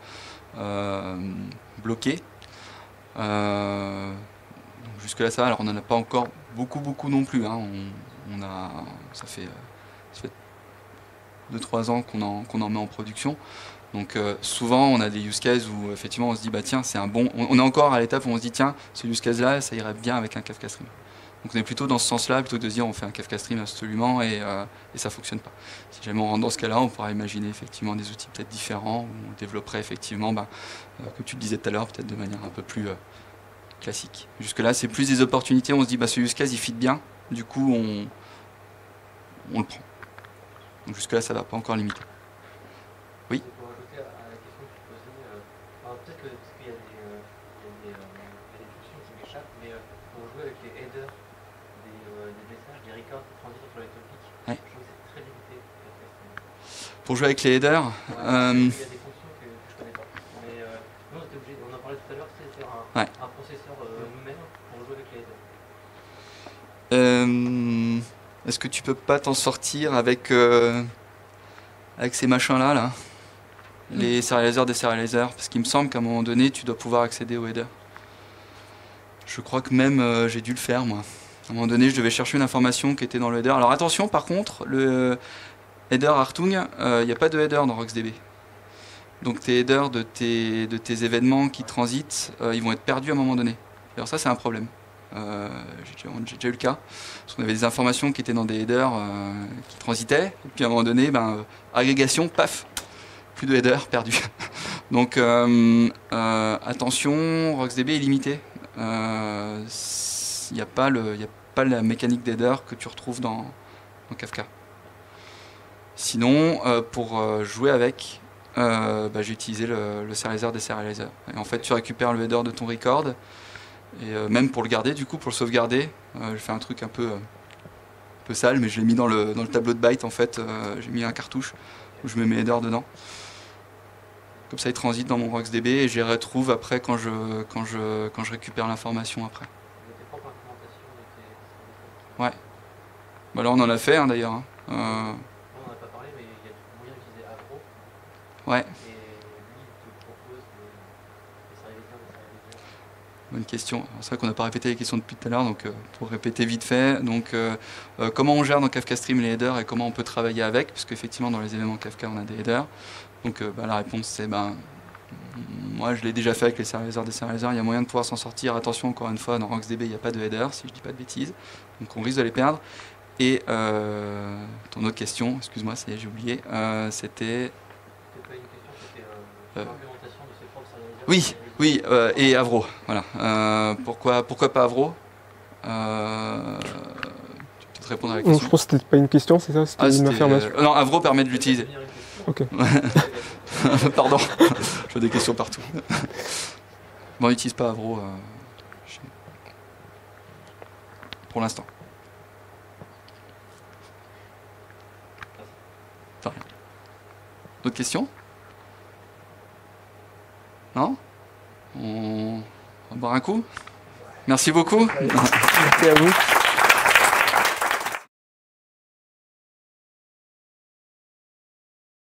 bloqué. Jusque là ça va. Alors on n'en a pas encore beaucoup non plus. Ça fait 2-3 ans qu'on en met en production. Donc souvent on a des use cases où effectivement on se dit bah tiens c'est un bon, on est encore à l'étape où on se dit tiens ce use case là ça irait bien avec un Kafka Stream. Donc on est plutôt dans ce sens-là plutôt que de se dire on fait un Kafka Stream absolument et ça fonctionne pas. Si jamais on rentre dans ce cas-là, on pourra imaginer effectivement des outils peut-être différents où on développerait effectivement, comme tu le disais tout à l'heure, peut-être de manière un peu plus classique. Jusque-là c'est plus des opportunités, on se dit bah ce use case il fit bien, du coup on le prend. Donc jusque-là ça va pas encore limiter. Oui. Pour ajouter à la question que tu posais, peut-être que parce qu'il y a des fonctions qui m'échappent, mais pour jouer avec les headers des messages, des records qui transitent entre les topics, ouais. je trouve que c'est très limité. Pour jouer avec les headers, il y a des fonctions que je connais pas. Mais nous on était obligé, on en parlait tout à l'heure, c'est de faire un processeur nous-mêmes pour jouer avec les headers. Est-ce que tu peux pas t'en sortir avec ces machins-là, là, les serializers, deserializers, parce qu'il me semble qu'à un moment donné, tu dois pouvoir accéder aux headers. Je crois que même j'ai dû le faire, moi. À un moment donné, je devais chercher une information qui était dans le header. Alors attention, par contre, le header Hartung, il n'y a pas de header dans RocksDB. Donc tes headers de tes événements qui transitent, ils vont être perdus à un moment donné. Alors ça, c'est un problème. J'ai déjà eu le cas, parce qu'on avait des informations qui étaient dans des headers qui transitaient, et puis à un moment donné, agrégation, paf, plus de headers perdus. Donc attention, RocksDB est limité. Il n'y a pas la mécanique d'header que tu retrouves dans Kafka. Sinon, pour jouer avec, j'ai utilisé le serializer deserializer. Et en fait, tu récupères le header de ton record. Et même pour le garder, du coup, pour le sauvegarder, j'ai fait un truc un peu sale, mais je l'ai mis dans le tableau de bytes, en fait. J'ai mis un cartouche où je mets mes headers dedans. Comme ça, ils transitent dans mon RocksDB et je les retrouve après quand je récupère l'information après. Ouais. Bah là, on en a fait, hein, d'ailleurs. On n'en a pas parlé, mais il y a moyen d'utiliser Avro. Ouais. Bonne question. C'est vrai qu'on n'a pas répété les questions depuis tout à l'heure, donc pour répéter vite fait. Donc, comment on gère dans Kafka Stream les headers et comment on peut travailler avec, parce qu'effectivement dans les éléments Kafka on a des headers. Donc la réponse c'est moi je l'ai déjà fait avec les serializers des serializers, il y a moyen de pouvoir s'en sortir. Attention, encore une fois, dans RocksDB il n'y a pas de header, si je dis pas de bêtises, donc on risque de les perdre. Et ton autre question, excuse-moi, ça y est, j'ai oublié, c'était... C'était pas une question, c'était l'implémentation de ces propres serializers. Oui. Oui, et Avro, voilà. Pourquoi pas Avro? Tu peux te répondre à la question. Je pense que c'était pas une question, c'est ça? C'était une affirmation. Non, Avro permet de l'utiliser. Ok. Pardon, je vois des questions partout. Bon, on n'utilise pas Avro pour l'instant. D'autres questions? Non? On va boire un coup. Merci beaucoup. Merci à vous.